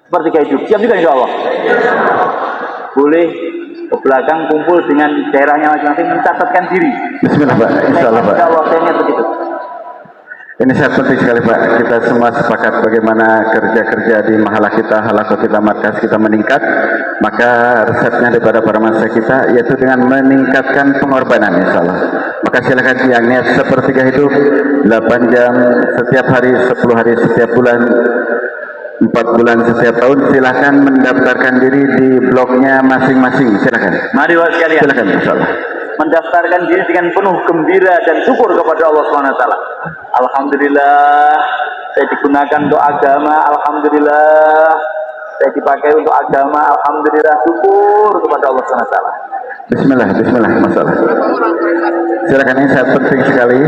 Seperti kayak hidup. Siap juga insya Allah. Boleh ke belakang kumpul dengan daerahnya masing-masing, mencatatkan diri. Bismillah Pak. Insya Allah Pak. Insya Allah saya ingat begitu. Ini sangat penting sekali Pak. Kita semua sepakat bagaimana kerja-kerja di mahalah kita, halaqah kita, markas kita meningkat. Maka resepnya daripada para manusia kita yaitu dengan meningkatkan pengorbanan insya Allah. Maka silakan yang niat sepertiga hidup 8 jam setiap hari, 10 hari setiap bulan, 4 bulan setiap tahun, silakan mendaftarkan diri di blognya masing-masing. Silakan. Mari Pak sekalian. Silakan insya Allah. Mendaftarkan diri dengan penuh gembira dan syukur kepada Allah SWT. Alhamdulillah, saya digunakan untuk agama. Alhamdulillah, saya dipakai untuk agama. Alhamdulillah, syukur kepada Allah SWT. Bismillah, bismillah, masalah. Silakan, ini sangat penting sekali.